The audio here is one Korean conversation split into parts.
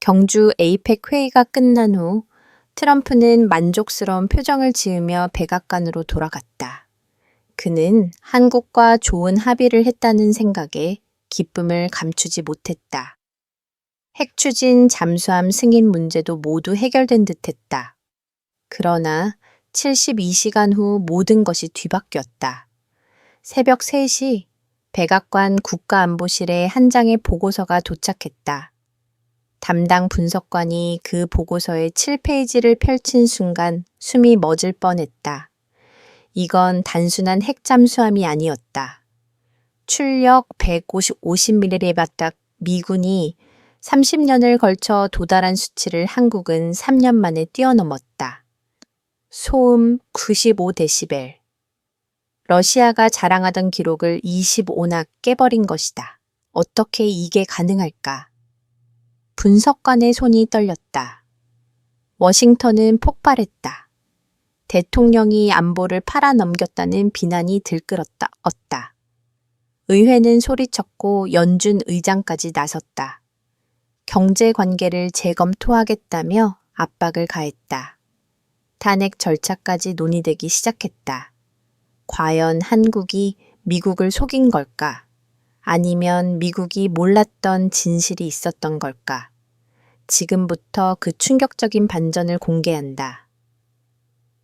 경주 에이펙 회의가 끝난 후 트럼프는 만족스러운 표정을 지으며 백악관으로 돌아갔다. 그는 한국과 좋은 합의를 했다는 생각에 기쁨을 감추지 못했다. 핵추진 잠수함 승인 문제도 모두 해결된 듯했다. 그러나 72시간 후 모든 것이 뒤바뀌었다. 새벽 3시 백악관 국가안보실에 한 장의 보고서가 도착했다. 담당 분석관이 그 보고서의 7페이지를 펼친 순간 숨이 멎을 뻔했다. 이건 단순한 핵잠수함이 아니었다. 출력 150ml 미군이 30년을 걸쳐 도달한 수치를 한국은 3년 만에 뛰어넘었다. 소음 95데시벨. 러시아가 자랑하던 기록을 25나 깨버린 것이다. 어떻게 이게 가능할까? 분석관의 손이 떨렸다. 워싱턴은 폭발했다. 대통령이 안보를 팔아넘겼다는 비난이 들끓었다. 의회는 소리쳤고 연준 의장까지 나섰다. 경제 관계를 재검토하겠다며 압박을 가했다. 탄핵 절차까지 논의되기 시작했다. 과연 한국이 미국을 속인 걸까? 아니면 미국이 몰랐던 진실이 있었던 걸까? 지금부터 그 충격적인 반전을 공개한다.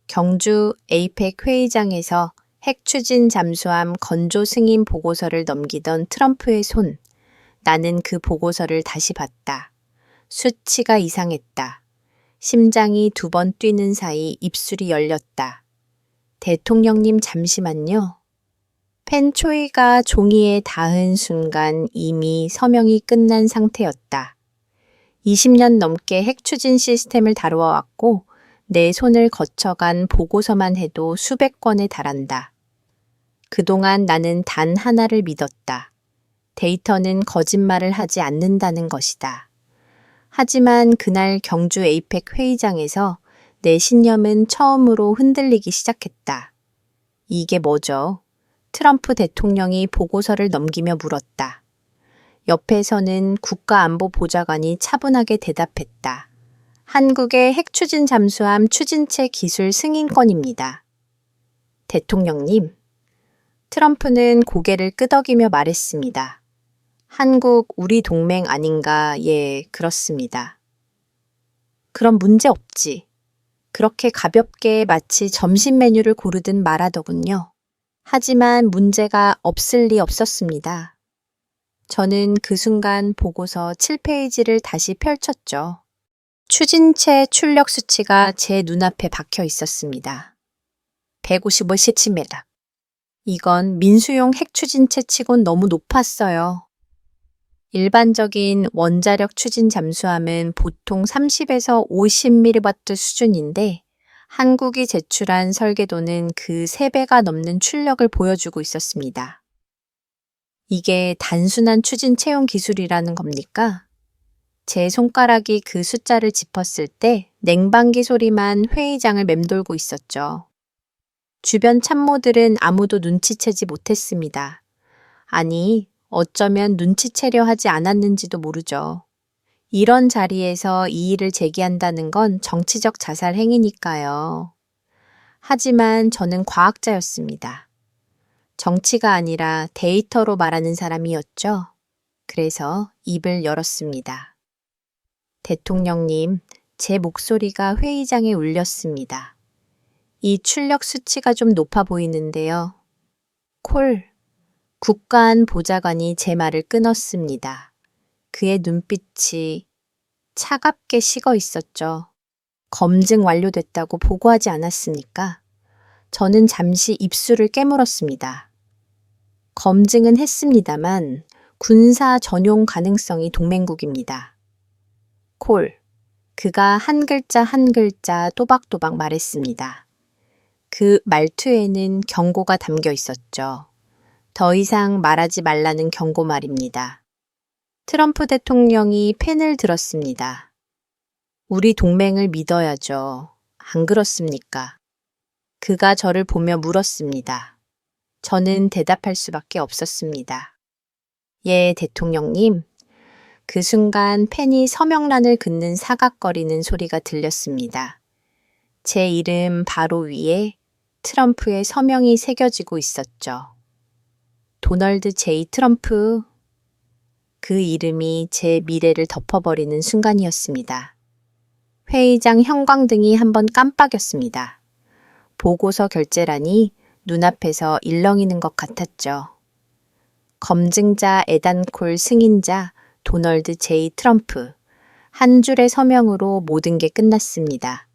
경주 에이펙 회의장에서 핵추진 잠수함 건조 승인 보고서를 넘기던 트럼프의 손. 나는 그 보고서를 다시 봤다. 수치가 이상했다. 심장이 2번 뛰는 사이 입술이 열렸다. 대통령님 잠시만요. 펜 초이가 종이에 닿은 순간 이미 서명이 끝난 상태였다. 20년 넘게 핵추진 시스템을 다루어왔고 내 손을 거쳐간 보고서만 해도 수백 건에 달한다. 그동안 나는 단 하나를 믿었다. 데이터는 거짓말을 하지 않는다는 것이다. 하지만 그날 경주 에이펙 회의장에서 내 신념은 처음으로 흔들리기 시작했다. 이게 뭐죠? 트럼프 대통령이 보고서를 넘기며 물었다. 옆에서는 국가안보보좌관이 차분하게 대답했다. 한국의 핵추진 잠수함 추진체 기술 승인권입니다. 대통령님, 트럼프는 고개를 끄덕이며 말했습니다. 한국 우리 동맹 아닌가? 예, 그렇습니다. 그럼 문제 없지. 그렇게 가볍게 마치 점심 메뉴를 고르듯 말하더군요. 하지만 문제가 없을 리 없었습니다. 저는 그 순간 보고서 7페이지를 다시 펼쳤죠. 추진체 출력 수치가 제 눈앞에 박혀 있었습니다. 155cm. 이건 민수용 핵추진체 치곤 너무 높았어요. 일반적인 원자력 추진 잠수함은 보통 30에서 50mW 수준인데 한국이 제출한 설계도는 그 3배가 넘는 출력을 보여주고 있었습니다. 이게 단순한 추진 채용 기술이라는 겁니까? 제 손가락이 그 숫자를 짚었을 때 냉방기 소리만 회의장을 맴돌고 있었죠. 주변 참모들은 아무도 눈치채지 못했습니다. 아니, 어쩌면 눈치채려 하지 않았는지도 모르죠. 이런 자리에서 이의를 제기한다는 건 정치적 자살 행위니까요. 하지만 저는 과학자였습니다. 정치가 아니라 데이터로 말하는 사람이었죠. 그래서 입을 열었습니다. 대통령님, 제 목소리가 회의장에 울렸습니다. 이 출력 수치가 좀 높아 보이는데요. 콜, 국가안보좌관이 제 말을 끊었습니다. 그의 눈빛이 차갑게 식어 있었죠. 검증 완료됐다고 보고하지 않았습니까? 저는 잠시 입술을 깨물었습니다. 검증은 했습니다만 군사 전용 가능성이 동맹국입니다. 콜, 그가 한 글자 한 글자 또박또박 말했습니다. 그 말투에는 경고가 담겨 있었죠. 더 이상 말하지 말라는 경고 말입니다. 트럼프 대통령이 펜을 들었습니다. 우리 동맹을 믿어야죠. 안 그렇습니까? 그가 저를 보며 물었습니다. 저는 대답할 수밖에 없었습니다. 예, 대통령님. 그 순간 펜이 서명란을 긋는 사각거리는 소리가 들렸습니다. 제 이름 바로 위에 트럼프의 서명이 새겨지고 있었죠. 도널드 제이 트럼프. 그 이름이 제 미래를 덮어버리는 순간이었습니다. 회의장 형광등이 한번 깜빡였습니다. 보고서 결제란이 눈앞에서 일렁이는 것 같았죠. 검증자 에단콜 승인자 도널드 제이 트럼프. 한 줄의 서명으로 모든 게 끝났습니다.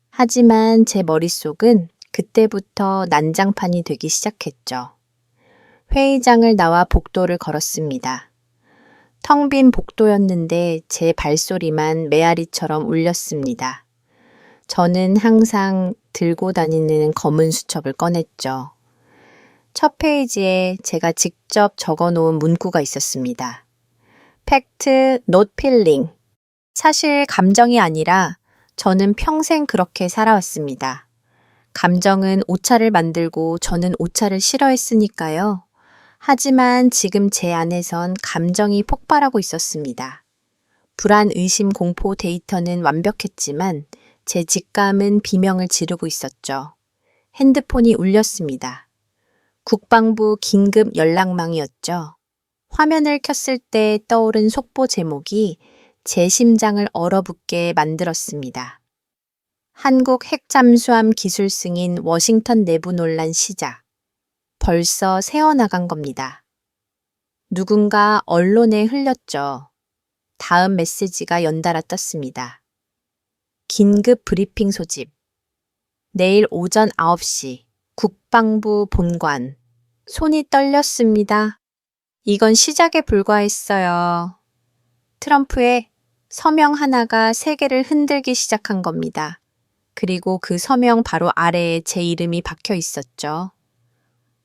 하지만 제 머릿속은 그때부터 난장판이 되기 시작했죠. 회의장을 나와 복도를 걸었습니다. 텅 빈 복도였는데 제 발소리만 메아리처럼 울렸습니다. 저는 항상 들고 다니는 검은 수첩을 꺼냈죠. 첫 페이지에 제가 직접 적어놓은 문구가 있었습니다. 팩트, not feeling. 사실 감정이 아니라 저는 평생 그렇게 살아왔습니다. 감정은 오차를 만들고 저는 오차를 싫어했으니까요. 하지만 지금 제 안에선 감정이 폭발하고 있었습니다. 불안, 의심, 공포 데이터는 완벽했지만 제 직감은 비명을 지르고 있었죠. 핸드폰이 울렸습니다. 국방부 긴급 연락망이었죠. 화면을 켰을 때 떠오른 속보 제목이 제 심장을 얼어붙게 만들었습니다. 한국 핵잠수함 기술 승인 워싱턴 내부 논란 시작. 벌써 새어나간 겁니다. 누군가 언론에 흘렸죠. 다음 메시지가 연달아 떴습니다. 긴급 브리핑 소집. 내일 오전 9시 국방부 본관. 손이 떨렸습니다. 이건 시작에 불과했어요. 트럼프의 서명 하나가 세계를 흔들기 시작한 겁니다. 그리고 그 서명 바로 아래에 제 이름이 박혀 있었죠.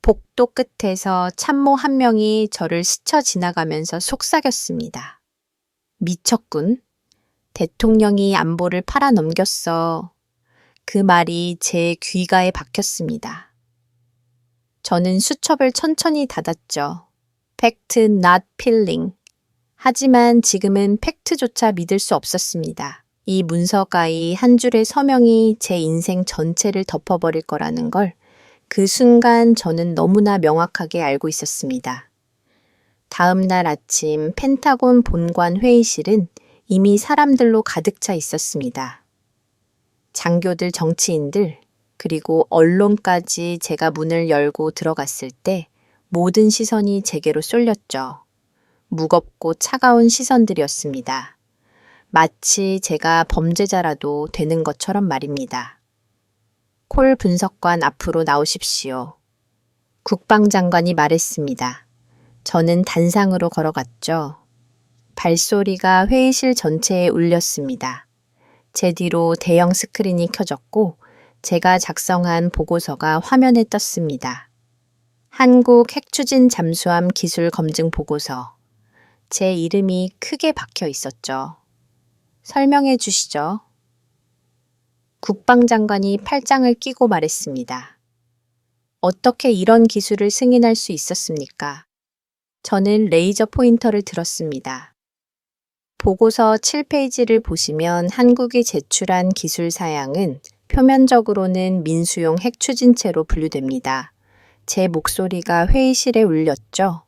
복도 끝에서 참모 한 명이 저를 스쳐 지나가면서 속삭였습니다. 미쳤군. 대통령이 안보를 팔아넘겼어. 그 말이 제 귀가에 박혔습니다. 저는 수첩을 천천히 닫았죠. 팩트 not feeling. 하지만 지금은 팩트조차 믿을 수 없었습니다. 이 문서가의 한 줄의 서명이 제 인생 전체를 덮어버릴 거라는 걸 그 순간 저는 너무나 명확하게 알고 있었습니다. 다음 날 아침 펜타곤 본관 회의실은 이미 사람들로 가득 차 있었습니다. 장교들, 정치인들, 그리고 언론까지 제가 문을 열고 들어갔을 때 모든 시선이 제게로 쏠렸죠. 무겁고 차가운 시선들이었습니다. 마치 제가 범죄자라도 되는 것처럼 말입니다. 콜 분석관 앞으로 나오십시오. 국방장관이 말했습니다. 저는 단상으로 걸어갔죠. 발소리가 회의실 전체에 울렸습니다. 제 뒤로 대형 스크린이 켜졌고 제가 작성한 보고서가 화면에 떴습니다. 한국 핵추진 잠수함 기술 검증 보고서. 제 이름이 크게 박혀 있었죠. 설명해 주시죠. 국방장관이 팔짱을 끼고 말했습니다. 어떻게 이런 기술을 승인할 수 있었습니까? 저는 레이저 포인터를 들었습니다. 보고서 7페이지를 보시면 한국이 제출한 기술 사양은 표면적으로는 민수용 핵추진체로 분류됩니다. 제 목소리가 회의실에 울렸죠.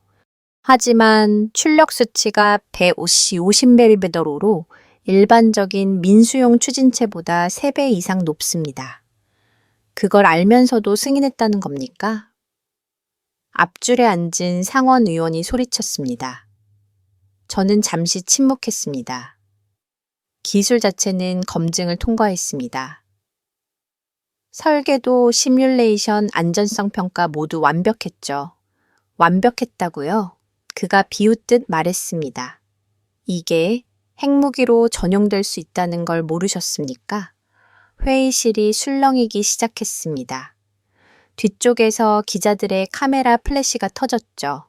하지만 출력 수치가 150mV로 일반적인 민수용 추진체보다 3배 이상 높습니다. 그걸 알면서도 승인했다는 겁니까? 앞줄에 앉은 상원 의원이 소리쳤습니다. 저는 잠시 침묵했습니다. 기술 자체는 검증을 통과했습니다. 설계도, 시뮬레이션, 안전성 평가 모두 완벽했죠. 완벽했다고요? 그가 비웃듯 말했습니다. 이게 핵무기로 전용될 수 있다는 걸 모르셨습니까? 회의실이 술렁이기 시작했습니다. 뒤쪽에서 기자들의 카메라 플래시가 터졌죠.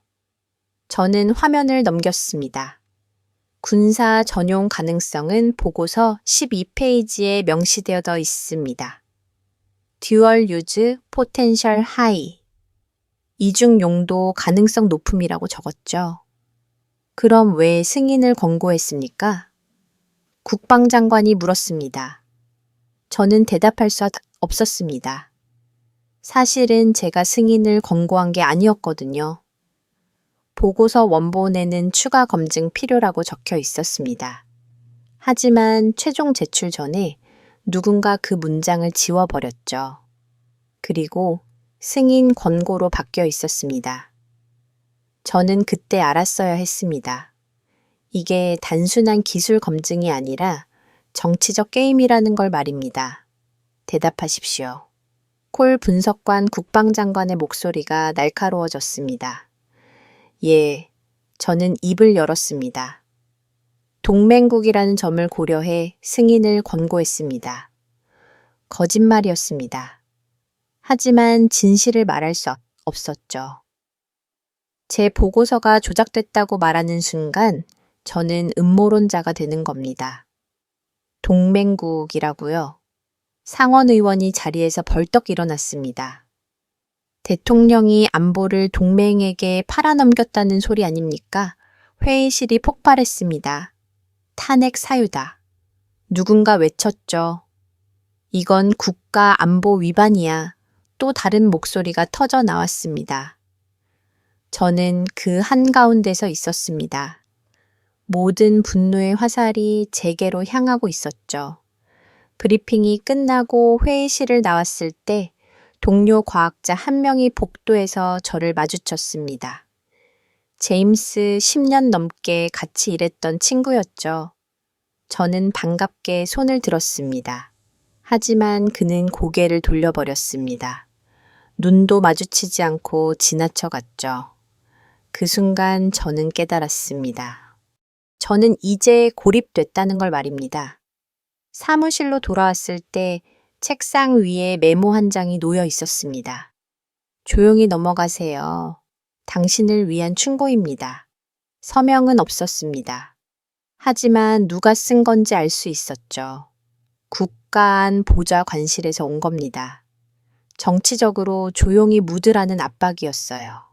저는 화면을 넘겼습니다. 군사 전용 가능성은 보고서 12페이지에 명시되어 있습니다. 듀얼 유즈 포텐셜 하이. 이중 용도 가능성 높음이라고 적었죠. 그럼 왜 승인을 권고했습니까? 국방장관이 물었습니다. 저는 대답할 수 없었습니다. 사실은 제가 승인을 권고한 게 아니었거든요. 보고서 원본에는 추가 검증 필요라고 적혀 있었습니다. 하지만 최종 제출 전에 누군가 그 문장을 지워버렸죠. 그리고 승인 권고로 바뀌어 있었습니다. 저는 그때 알았어야 했습니다. 이게 단순한 기술 검증이 아니라 정치적 게임이라는 걸 말입니다. 대답하십시오. 콜 분석관 국방장관의 목소리가 날카로워졌습니다. 예, 저는 입을 열었습니다. 동맹국이라는 점을 고려해 승인을 권고했습니다. 거짓말이었습니다. 하지만 진실을 말할 수 없었죠. 제 보고서가 조작됐다고 말하는 순간 저는 음모론자가 되는 겁니다. 동맹국이라고요? 상원 의원이 자리에서 벌떡 일어났습니다. 대통령이 안보를 동맹에게 팔아넘겼다는 소리 아닙니까? 회의실이 폭발했습니다. 탄핵 사유다. 누군가 외쳤죠. 이건 국가 안보 위반이야. 또 다른 목소리가 터져 나왔습니다. 저는 그 한가운데서 있었습니다. 모든 분노의 화살이 제게로 향하고 있었죠. 브리핑이 끝나고 회의실을 나왔을 때 동료 과학자 한 명이 복도에서 저를 마주쳤습니다. 제임스 10년 넘게 같이 일했던 친구였죠. 저는 반갑게 손을 들었습니다. 하지만 그는 고개를 돌려버렸습니다. 눈도 마주치지 않고 지나쳐 갔죠. 그 순간 저는 깨달았습니다. 저는 이제 고립됐다는 걸 말입니다. 사무실로 돌아왔을 때 책상 위에 메모 한 장이 놓여 있었습니다. 조용히 넘어가세요. 당신을 위한 충고입니다. 서명은 없었습니다. 하지만 누가 쓴 건지 알 수 있었죠. 국가안 보좌관실에서 온 겁니다. 정치적으로 조용히 묻으라는 압박이었어요.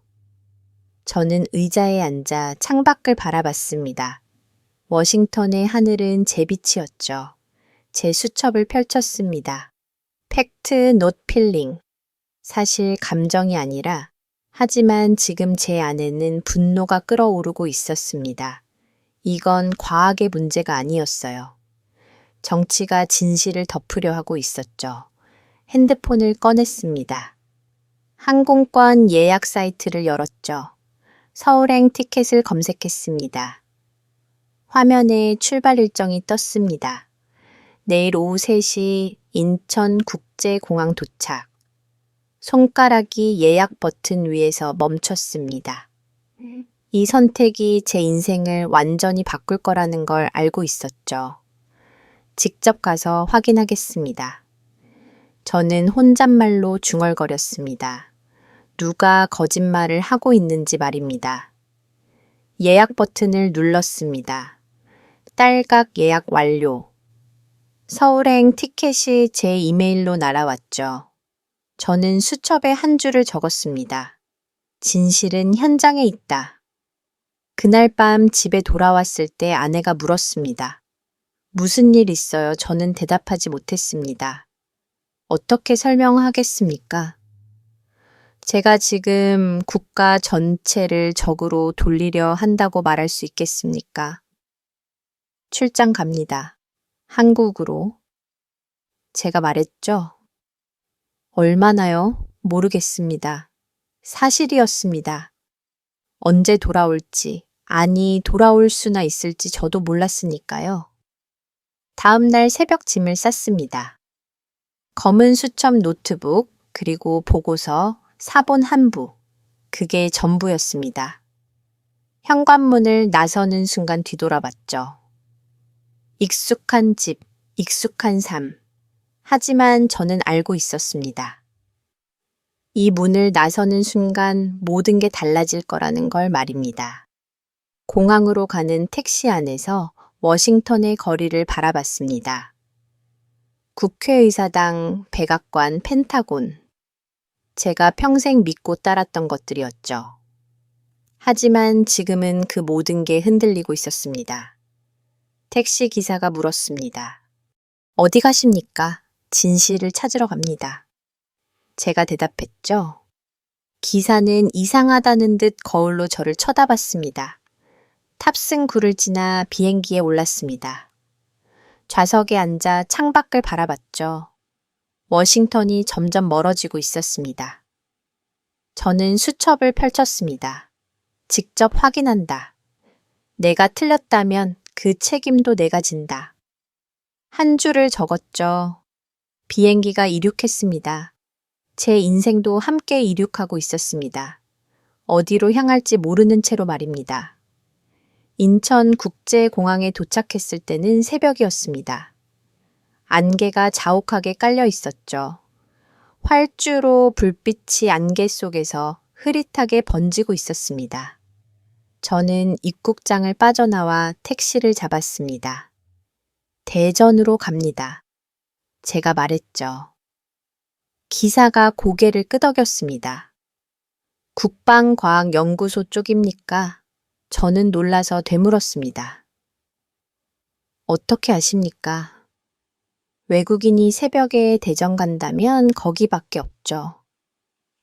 저는 의자에 앉아 창밖을 바라봤습니다. 워싱턴의 하늘은 잿빛이었죠. 제 수첩을 펼쳤습니다. 팩트 not 필링. 사실 감정이 아니라 하지만 지금 제 안에는 분노가 끓어오르고 있었습니다. 이건 과학의 문제가 아니었어요. 정치가 진실을 덮으려 하고 있었죠. 핸드폰을 꺼냈습니다. 항공권 예약 사이트를 열었죠. 서울행 티켓을 검색했습니다. 화면에 출발 일정이 떴습니다. 내일 오후 3시 인천국제공항 도착. 손가락이 예약 버튼 위에서 멈췄습니다. 이 선택이 제 인생을 완전히 바꿀 거라는 걸 알고 있었죠. 직접 가서 확인하겠습니다. 저는 혼잣말로 중얼거렸습니다. 누가 거짓말을 하고 있는지 말입니다. 예약 버튼을 눌렀습니다. 딸각 예약 완료. 서울행 티켓이 제 이메일로 날아왔죠. 저는 수첩에 한 줄을 적었습니다. 진실은 현장에 있다. 그날 밤 집에 돌아왔을 때 아내가 물었습니다. 무슨 일 있어요? 저는 대답하지 못했습니다. 어떻게 설명하겠습니까? 제가 지금 국가 전체를 적으로 돌리려 한다고 말할 수 있겠습니까? 출장 갑니다. 한국으로. 제가 말했죠. 얼마나요? 모르겠습니다. 사실이었습니다. 언제 돌아올지, 아니 돌아올 수나 있을지 저도 몰랐으니까요. 다음 날 새벽 짐을 쌌습니다. 검은 수첩 노트북, 그리고 보고서, 사본 한 부. 그게 전부였습니다. 현관문을 나서는 순간 뒤돌아봤죠. 익숙한 집, 익숙한 삶. 하지만 저는 알고 있었습니다. 이 문을 나서는 순간 모든 게 달라질 거라는 걸 말입니다. 공항으로 가는 택시 안에서 워싱턴의 거리를 바라봤습니다. 국회의사당, 백악관, 펜타곤. 제가 평생 믿고 따랐던 것들이었죠. 하지만 지금은 그 모든 게 흔들리고 있었습니다. 택시 기사가 물었습니다. 어디 가십니까? 진실을 찾으러 갑니다. 제가 대답했죠. 기사는 이상하다는 듯 거울로 저를 쳐다봤습니다. 탑승구를 지나 비행기에 올랐습니다. 좌석에 앉아 창밖을 바라봤죠. 워싱턴이 점점 멀어지고 있었습니다. 저는 수첩을 펼쳤습니다. 직접 확인한다. 내가 틀렸다면 그 책임도 내가 진다. 한 줄을 적었죠. 비행기가 이륙했습니다. 제 인생도 함께 이륙하고 있었습니다. 어디로 향할지 모르는 채로 말입니다. 인천국제공항에 도착했을 때는 새벽이었습니다. 안개가 자욱하게 깔려 있었죠. 활주로 불빛이 안개 속에서 흐릿하게 번지고 있었습니다. 저는 입국장을 빠져나와 택시를 잡았습니다. 대전으로 갑니다. 제가 말했죠. 기사가 고개를 끄덕였습니다. 국방과학연구소 쪽입니까? 저는 놀라서 되물었습니다. 어떻게 아십니까? 외국인이 새벽에 대전 간다면 거기밖에 없죠.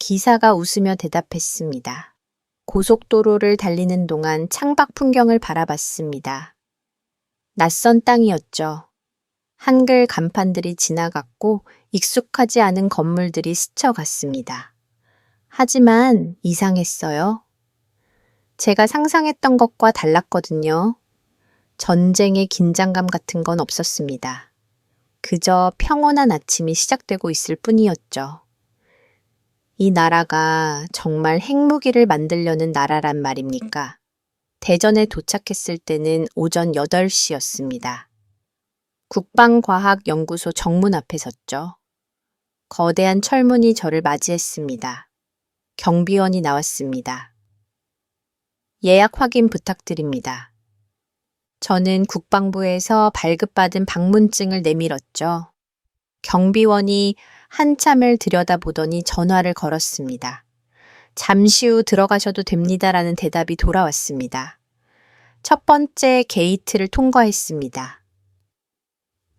기사가 웃으며 대답했습니다. 고속도로를 달리는 동안 창밖 풍경을 바라봤습니다. 낯선 땅이었죠. 한글 간판들이 지나갔고 익숙하지 않은 건물들이 스쳐갔습니다. 하지만 이상했어요. 제가 상상했던 것과 달랐거든요. 전쟁의 긴장감 같은 건 없었습니다. 그저 평온한 아침이 시작되고 있을 뿐이었죠. 이 나라가 정말 핵무기를 만들려는 나라란 말입니까? 대전에 도착했을 때는 오전 8시였습니다. 국방과학연구소 정문 앞에 섰죠. 거대한 철문이 저를 맞이했습니다. 경비원이 나왔습니다. 예약 확인 부탁드립니다. 저는 국방부에서 발급받은 방문증을 내밀었죠. 경비원이 한참을 들여다보더니 전화를 걸었습니다. 잠시 후 들어가셔도 됩니다라는 대답이 돌아왔습니다. 첫 번째 게이트를 통과했습니다.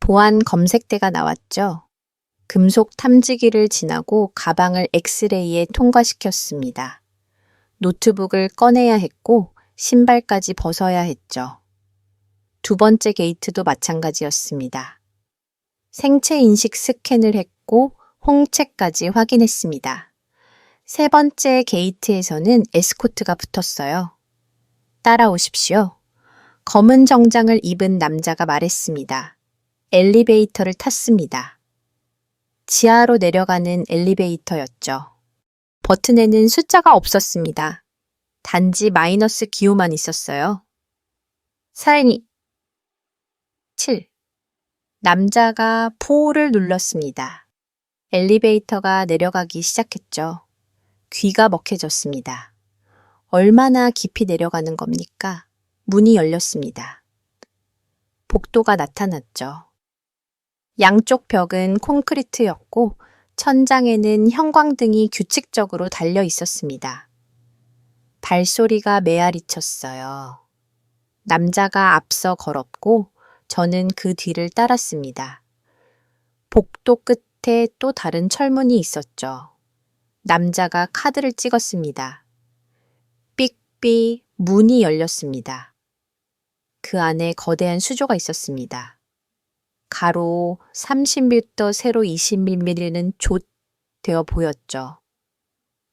보안 검색대가 나왔죠. 금속 탐지기를 지나고 가방을 엑스레이에 통과시켰습니다. 노트북을 꺼내야 했고 신발까지 벗어야 했죠. 두 번째 게이트도 마찬가지였습니다. 생체 인식 스캔을 했고 홍채까지 확인했습니다. 세 번째 게이트에서는 에스코트가 붙었어요. 따라오십시오. 검은 정장을 입은 남자가 말했습니다. 엘리베이터를 탔습니다. 지하로 내려가는 엘리베이터였죠. 버튼에는 숫자가 없었습니다. 단지 마이너스 기호만 있었어요. 사인이 7. 남자가 포를 눌렀습니다. 엘리베이터가 내려가기 시작했죠. 귀가 먹혀졌습니다. 얼마나 깊이 내려가는 겁니까? 문이 열렸습니다. 복도가 나타났죠. 양쪽 벽은 콘크리트였고 천장에는 형광등이 규칙적으로 달려 있었습니다. 발소리가 메아리쳤어요. 남자가 앞서 걸었고 저는 그 뒤를 따랐습니다. 복도 끝에 또 다른 철문이 있었죠. 남자가 카드를 찍었습니다. 삑삑 문이 열렸습니다. 그 안에 거대한 수조가 있었습니다. 가로 30m, 세로 20mm는 돛 되어 보였죠.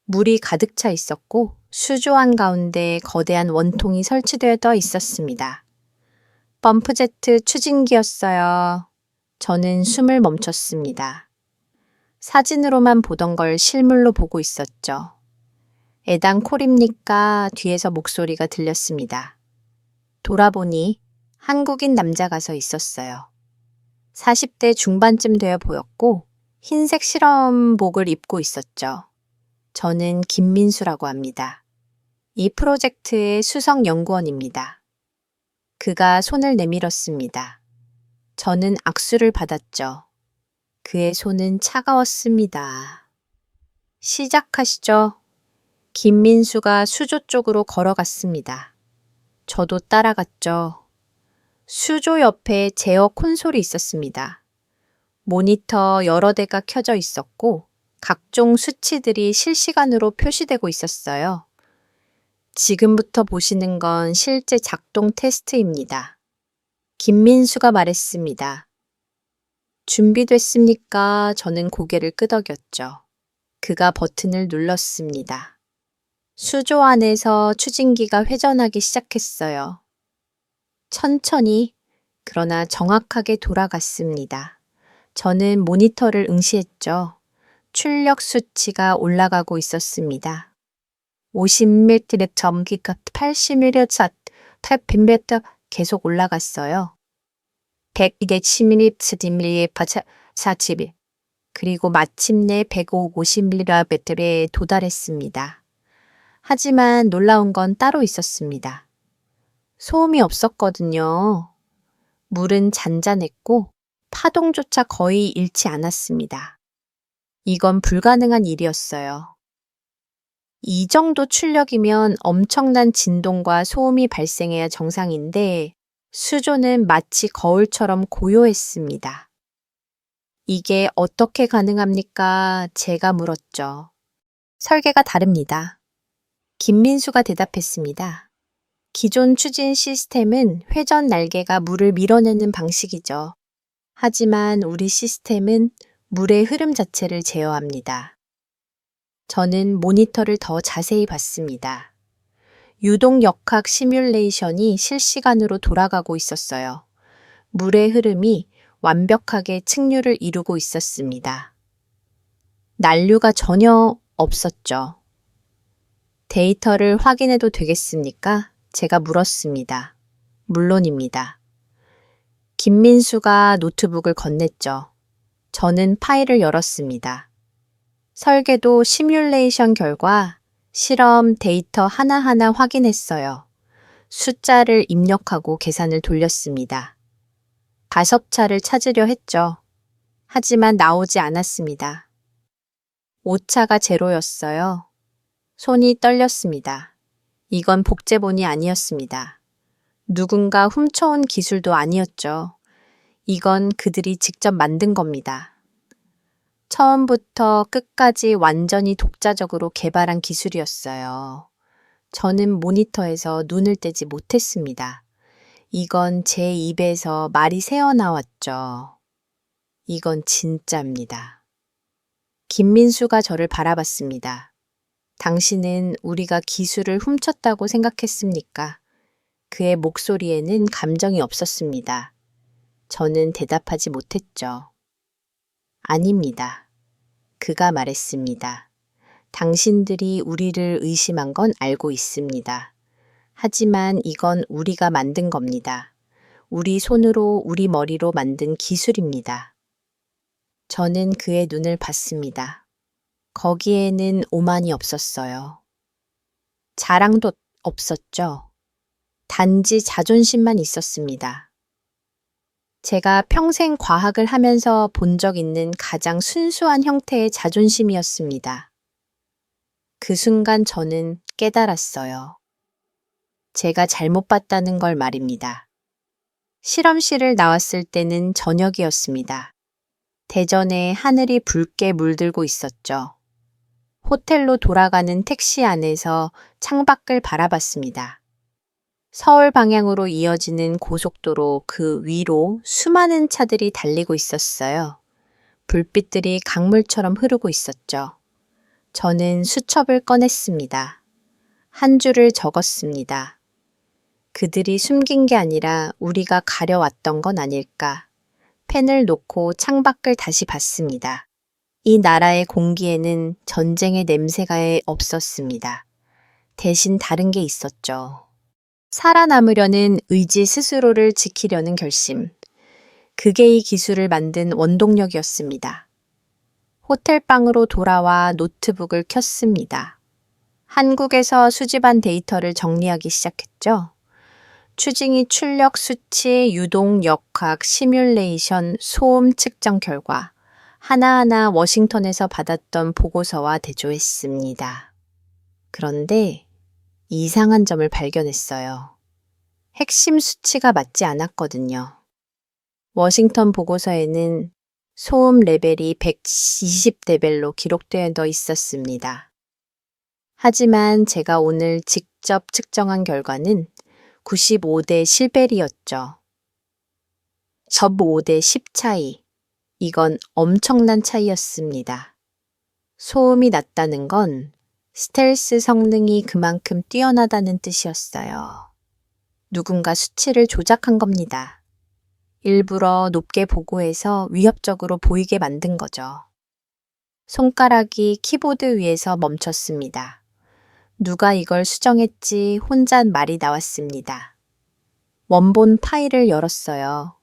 물이 가득 차 있었고 수조 한가운데 거대한 원통이 설치되어 있었습니다. 펌프제트 추진기였어요. 저는 숨을 멈췄습니다. 사진으로만 보던 걸 실물로 보고 있었죠. 애당콜입니까? 뒤에서 목소리가 들렸습니다. 돌아보니 한국인 남자가 서 있었어요. 40대 중반쯤 되어 보였고 흰색 실험복을 입고 있었죠. 저는 김민수라고 합니다. 이 프로젝트의 수석 연구원입니다. 그가 손을 내밀었습니다. 저는 악수를 받았죠. 그의 손은 차가웠습니다. 시작하시죠. 김민수가 수조 쪽으로 걸어갔습니다. 저도 따라갔죠. 수조 옆에 제어 콘솔이 있었습니다. 모니터 여러 대가 켜져 있었고 각종 수치들이 실시간으로 표시되고 있었어요. 지금부터 보시는 건 실제 작동 테스트입니다. 김민수가 말했습니다. 준비됐습니까? 저는 고개를 끄덕였죠. 그가 버튼을 눌렀습니다. 수조 안에서 추진기가 회전하기 시작했어요. 천천히, 그러나 정확하게 돌아갔습니다. 저는 모니터를 응시했죠. 출력 수치가 올라가고 있었습니다. 50mm 점기가 80mm, 800mm 계속 올라갔어요. 120mm, 40mm, 그리고 마침내 150mm 배터리에 도달했습니다. 하지만 놀라운 건 따로 있었습니다. 소음이 없었거든요. 물은 잔잔했고 파동조차 거의 잃지 않았습니다. 이건 불가능한 일이었어요. 이 정도 출력이면 엄청난 진동과 소음이 발생해야 정상인데 수조는 마치 거울처럼 고요했습니다. 이게 어떻게 가능합니까? 제가 물었죠. 설계가 다릅니다. 김민수가 대답했습니다. 기존 추진 시스템은 회전 날개가 물을 밀어내는 방식이죠. 하지만 우리 시스템은 물의 흐름 자체를 제어합니다. 저는 모니터를 더 자세히 봤습니다. 유동 역학 시뮬레이션이 실시간으로 돌아가고 있었어요. 물의 흐름이 완벽하게 측류를 이루고 있었습니다. 난류가 전혀 없었죠. 데이터를 확인해도 되겠습니까? 제가 물었습니다. 물론입니다. 김민수가 노트북을 건넸죠. 저는 파일을 열었습니다. 설계도 시뮬레이션 결과 실험 데이터 하나하나 확인했어요. 숫자를 입력하고 계산을 돌렸습니다. 가섭차를 찾으려 했죠. 하지만 나오지 않았습니다. 오차가 제로였어요. 손이 떨렸습니다. 이건 복제본이 아니었습니다. 누군가 훔쳐온 기술도 아니었죠. 이건 그들이 직접 만든 겁니다. 처음부터 끝까지 완전히 독자적으로 개발한 기술이었어요. 저는 모니터에서 눈을 떼지 못했습니다. 이건 제 입에서 말이 새어나왔죠. 이건 진짜입니다. 김민수가 저를 바라봤습니다. 당신은 우리가 기술을 훔쳤다고 생각했습니까? 그의 목소리에는 감정이 없었습니다. 저는 대답하지 못했죠. 아닙니다. 그가 말했습니다. 당신들이 우리를 의심한 건 알고 있습니다. 하지만 이건 우리가 만든 겁니다. 우리 손으로 우리 머리로 만든 기술입니다. 저는 그의 눈을 봤습니다. 거기에는 오만이 없었어요. 자랑도 없었죠. 단지 자존심만 있었습니다. 제가 평생 과학을 하면서 본 적 있는 가장 순수한 형태의 자존심이었습니다. 그 순간 저는 깨달았어요. 제가 잘못 봤다는 걸 말입니다. 실험실을 나왔을 때는 저녁이었습니다. 대전에 하늘이 붉게 물들고 있었죠. 호텔로 돌아가는 택시 안에서 창밖을 바라봤습니다. 서울 방향으로 이어지는 고속도로 그 위로 수많은 차들이 달리고 있었어요. 불빛들이 강물처럼 흐르고 있었죠. 저는 수첩을 꺼냈습니다. 한 줄을 적었습니다. 그들이 숨긴 게 아니라 우리가 가려왔던 건 아닐까. 펜을 놓고 창밖을 다시 봤습니다. 이 나라의 공기에는 전쟁의 냄새가 없었습니다. 대신 다른 게 있었죠. 살아남으려는 의지 스스로를 지키려는 결심. 그게 이 기술을 만든 원동력이었습니다. 호텔방으로 돌아와 노트북을 켰습니다. 한국에서 수집한 데이터를 정리하기 시작했죠. 추징이 출력 수치, 유동 역학, 시뮬레이션, 소음 측정 결과 하나하나 워싱턴에서 받았던 보고서와 대조했습니다. 그런데 이상한 점을 발견했어요. 핵심 수치가 맞지 않았거든요. 워싱턴 보고서에는 소음 레벨이 120데벨로 기록되어 있었습니다. 하지만 제가 오늘 직접 측정한 결과는 95대 7벨이었죠. 접 5대 10 차이. 이건 엄청난 차이였습니다. 소음이 낮다는 건 스텔스 성능이 그만큼 뛰어나다는 뜻이었어요. 누군가 수치를 조작한 겁니다. 일부러 높게 보고해서 위협적으로 보이게 만든 거죠. 손가락이 키보드 위에서 멈췄습니다. 누가 이걸 수정했지 혼자 말이 나왔습니다. 원본 파일을 열었어요.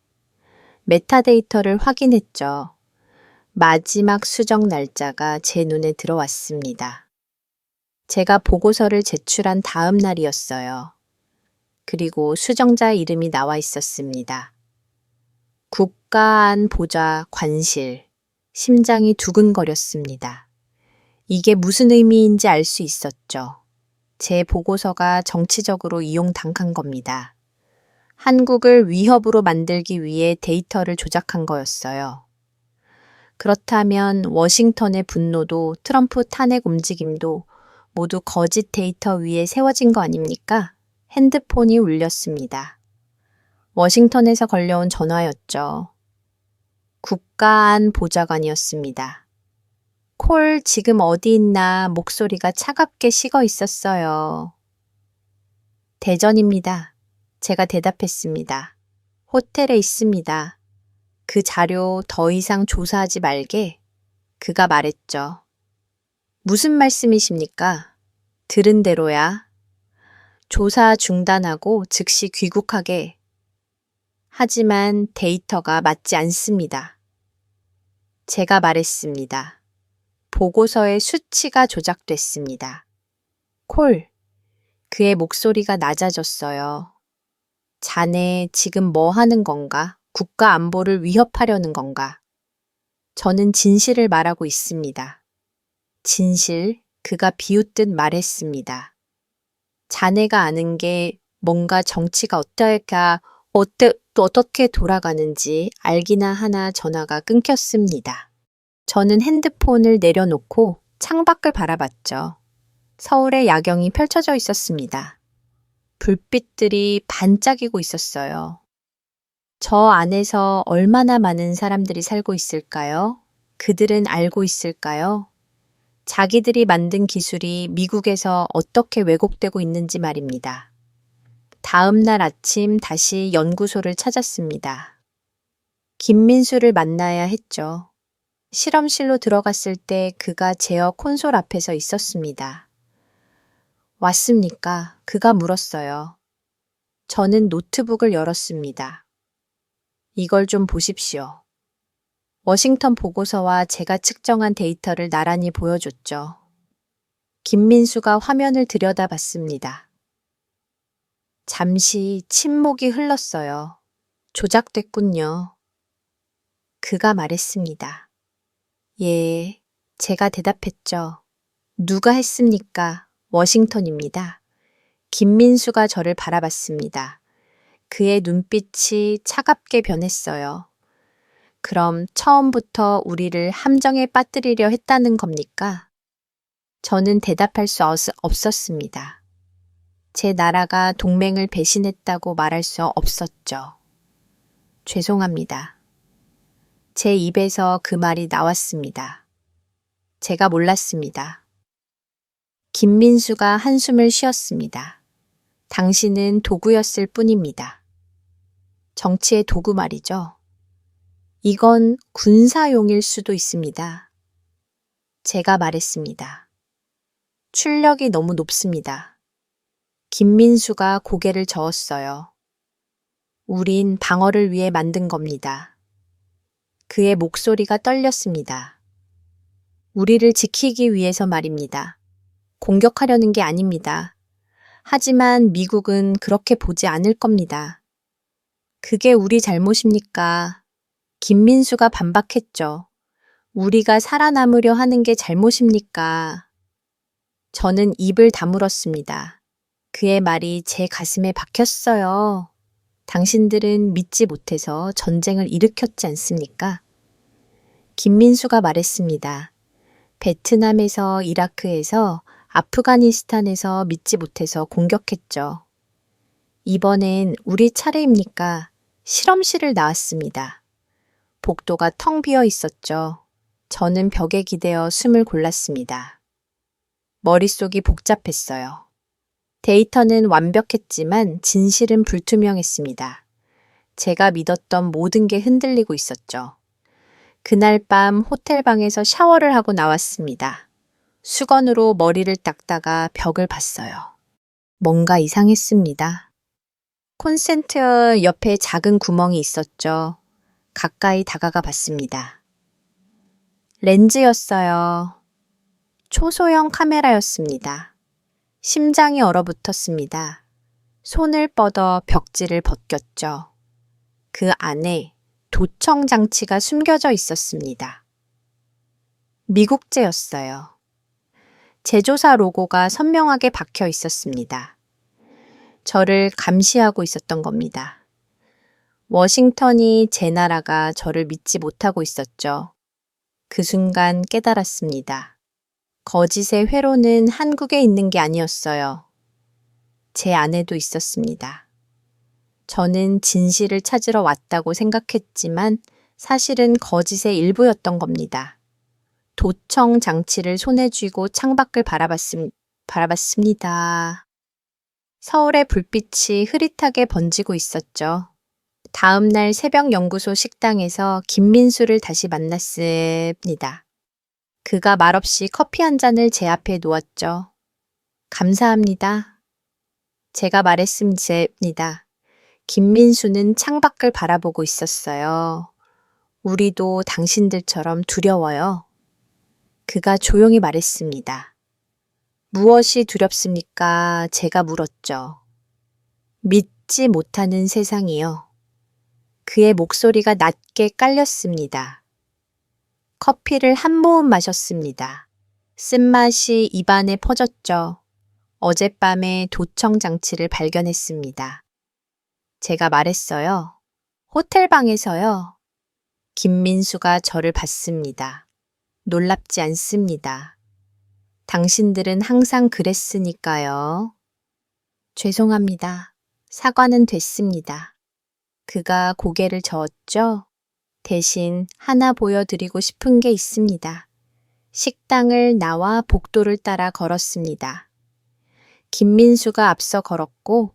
메타데이터를 확인했죠. 마지막 수정 날짜가 제 눈에 들어왔습니다. 제가 보고서를 제출한 다음 날이었어요. 그리고 수정자 이름이 나와 있었습니다. 국가안보자 관실. 심장이 두근거렸습니다. 이게 무슨 의미인지 알 수 있었죠. 제 보고서가 정치적으로 이용당한 겁니다. 한국을 위협으로 만들기 위해 데이터를 조작한 거였어요. 그렇다면 워싱턴의 분노도 트럼프 탄핵 움직임도 모두 거짓 데이터 위에 세워진 거 아닙니까? 핸드폰이 울렸습니다. 워싱턴에서 걸려온 전화였죠. 국가안보좌관이었습니다. 콜 지금 어디 있나 목소리가 차갑게 식어 있었어요. 대전입니다. 제가 대답했습니다. 호텔에 있습니다. 그 자료 더 이상 조사하지 말게. 그가 말했죠. 무슨 말씀이십니까? 들은 대로야. 조사 중단하고 즉시 귀국하게. 하지만 데이터가 맞지 않습니다. 제가 말했습니다. 보고서의 수치가 조작됐습니다. 콜, 그의 목소리가 낮아졌어요. 자네 지금 뭐 하는 건가? 국가 안보를 위협하려는 건가? 저는 진실을 말하고 있습니다. 진실, 그가 비웃듯 말했습니다. 자네가 아는 게 뭔가 정치가 어떻게 돌아가는지 알기나 하나 전화가 끊겼습니다. 저는 핸드폰을 내려놓고 창밖을 바라봤죠. 서울의 야경이 펼쳐져 있었습니다. 불빛들이 반짝이고 있었어요. 저 안에서 얼마나 많은 사람들이 살고 있을까요? 그들은 알고 있을까요? 자기들이 만든 기술이 미국에서 어떻게 왜곡되고 있는지 말입니다. 다음 날 아침 다시 연구소를 찾았습니다. 김민수를 만나야 했죠. 실험실로 들어갔을 때 그가 제어 콘솔 앞에서 있었습니다. 왔습니까? 그가 물었어요. 저는 노트북을 열었습니다. 이걸 좀 보십시오. 워싱턴 보고서와 제가 측정한 데이터를 나란히 보여줬죠. 김민수가 화면을 들여다봤습니다. 잠시 침묵이 흘렀어요. 조작됐군요. 그가 말했습니다. 예, 제가 대답했죠. 누가 했습니까? 워싱턴입니다. 김민수가 저를 바라봤습니다. 그의 눈빛이 차갑게 변했어요. 그럼 처음부터 우리를 함정에 빠뜨리려 했다는 겁니까? 저는 대답할 수 없었습니다. 제 나라가 동맹을 배신했다고 말할 수 없었죠. 죄송합니다. 제 입에서 그 말이 나왔습니다. 제가 몰랐습니다. 김민수가 한숨을 쉬었습니다. 당신은 도구였을 뿐입니다. 정치의 도구 말이죠. 이건 군사용일 수도 있습니다. 제가 말했습니다. 출력이 너무 높습니다. 김민수가 고개를 저었어요. 우린 방어를 위해 만든 겁니다. 그의 목소리가 떨렸습니다. 우리를 지키기 위해서 말입니다. 공격하려는 게 아닙니다. 하지만 미국은 그렇게 보지 않을 겁니다. 그게 우리 잘못입니까? 김민수가 반박했죠. 우리가 살아남으려 하는 게 잘못입니까? 저는 입을 다물었습니다. 그의 말이 제 가슴에 박혔어요. 당신들은 믿지 못해서 전쟁을 일으켰지 않습니까? 김민수가 말했습니다. 베트남에서, 이라크에서, 아프가니스탄에서 믿지 못해서 공격했죠. 이번엔 우리 차례입니까? 실험실을 나왔습니다. 복도가 텅 비어 있었죠. 저는 벽에 기대어 숨을 골랐습니다. 머릿속이 복잡했어요. 데이터는 완벽했지만 진실은 불투명했습니다. 제가 믿었던 모든 게 흔들리고 있었죠. 그날 밤 호텔방에서 샤워를 하고 나왔습니다. 수건으로 머리를 닦다가 벽을 봤어요. 뭔가 이상했습니다. 콘센트 옆에 작은 구멍이 있었죠. 가까이 다가가 봤습니다. 렌즈였어요. 초소형 카메라였습니다. 심장이 얼어붙었습니다. 손을 뻗어 벽지를 벗겼죠. 그 안에 도청 장치가 숨겨져 있었습니다. 미국제였어요. 제조사 로고가 선명하게 박혀 있었습니다. 저를 감시하고 있었던 겁니다. 워싱턴이 제 나라가 저를 믿지 못하고 있었죠. 그 순간 깨달았습니다. 거짓의 회로는 한국에 있는 게 아니었어요. 제 안에도 있었습니다. 저는 진실을 찾으러 왔다고 생각했지만 사실은 거짓의 일부였던 겁니다. 도청 장치를 손에 쥐고 창밖을 바라봤습니다. 서울의 불빛이 흐릿하게 번지고 있었죠. 다음 날 새벽 연구소 식당에서 김민수를 다시 만났습니다. 그가 말없이 커피 한 잔을 제 앞에 놓았죠. 감사합니다. 제가 말했습니다. 김민수는 창밖을 바라보고 있었어요. 우리도 당신들처럼 두려워요. 그가 조용히 말했습니다. 무엇이 두렵습니까? 제가 물었죠. 믿지 못하는 세상이요. 그의 목소리가 낮게 깔렸습니다. 커피를 한 모금 마셨습니다. 쓴맛이 입안에 퍼졌죠. 어젯밤에 도청 장치를 발견했습니다. 제가 말했어요. 호텔방에서요. 김민수가 저를 봤습니다. 놀랍지 않습니다. 당신들은 항상 그랬으니까요. 죄송합니다. 사과는 됐습니다. 그가 고개를 저었죠. 대신 하나 보여드리고 싶은 게 있습니다. 식당을 나와 복도를 따라 걸었습니다. 김민수가 앞서 걸었고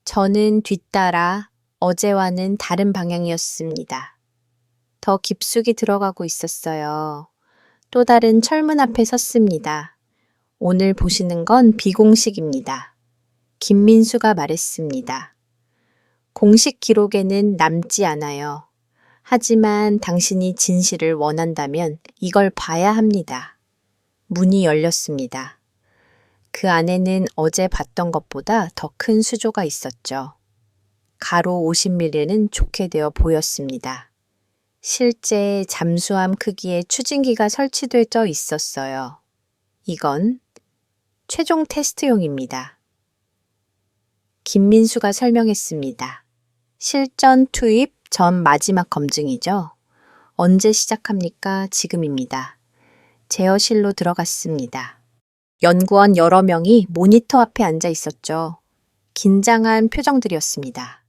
저는 뒤따라 어제와는 다른 방향이었습니다. 더 깊숙이 들어가고 있었어요. 또 다른 철문 앞에 섰습니다. 오늘 보시는 건 비공식입니다. 김민수가 말했습니다. 공식 기록에는 남지 않아요. 하지만 당신이 진실을 원한다면 이걸 봐야 합니다. 문이 열렸습니다. 그 안에는 어제 봤던 것보다 더 큰 수조가 있었죠. 가로 50mm는 좋게 되어 보였습니다. 실제 잠수함 크기의 추진기가 설치되어 있었어요. 이건 최종 테스트용입니다. 김민수가 설명했습니다. 실전 투입 전 마지막 검증이죠. 언제 시작합니까? 지금입니다. 제어실로 들어갔습니다. 연구원 여러 명이 모니터 앞에 앉아 있었죠. 긴장한 표정들이었습니다.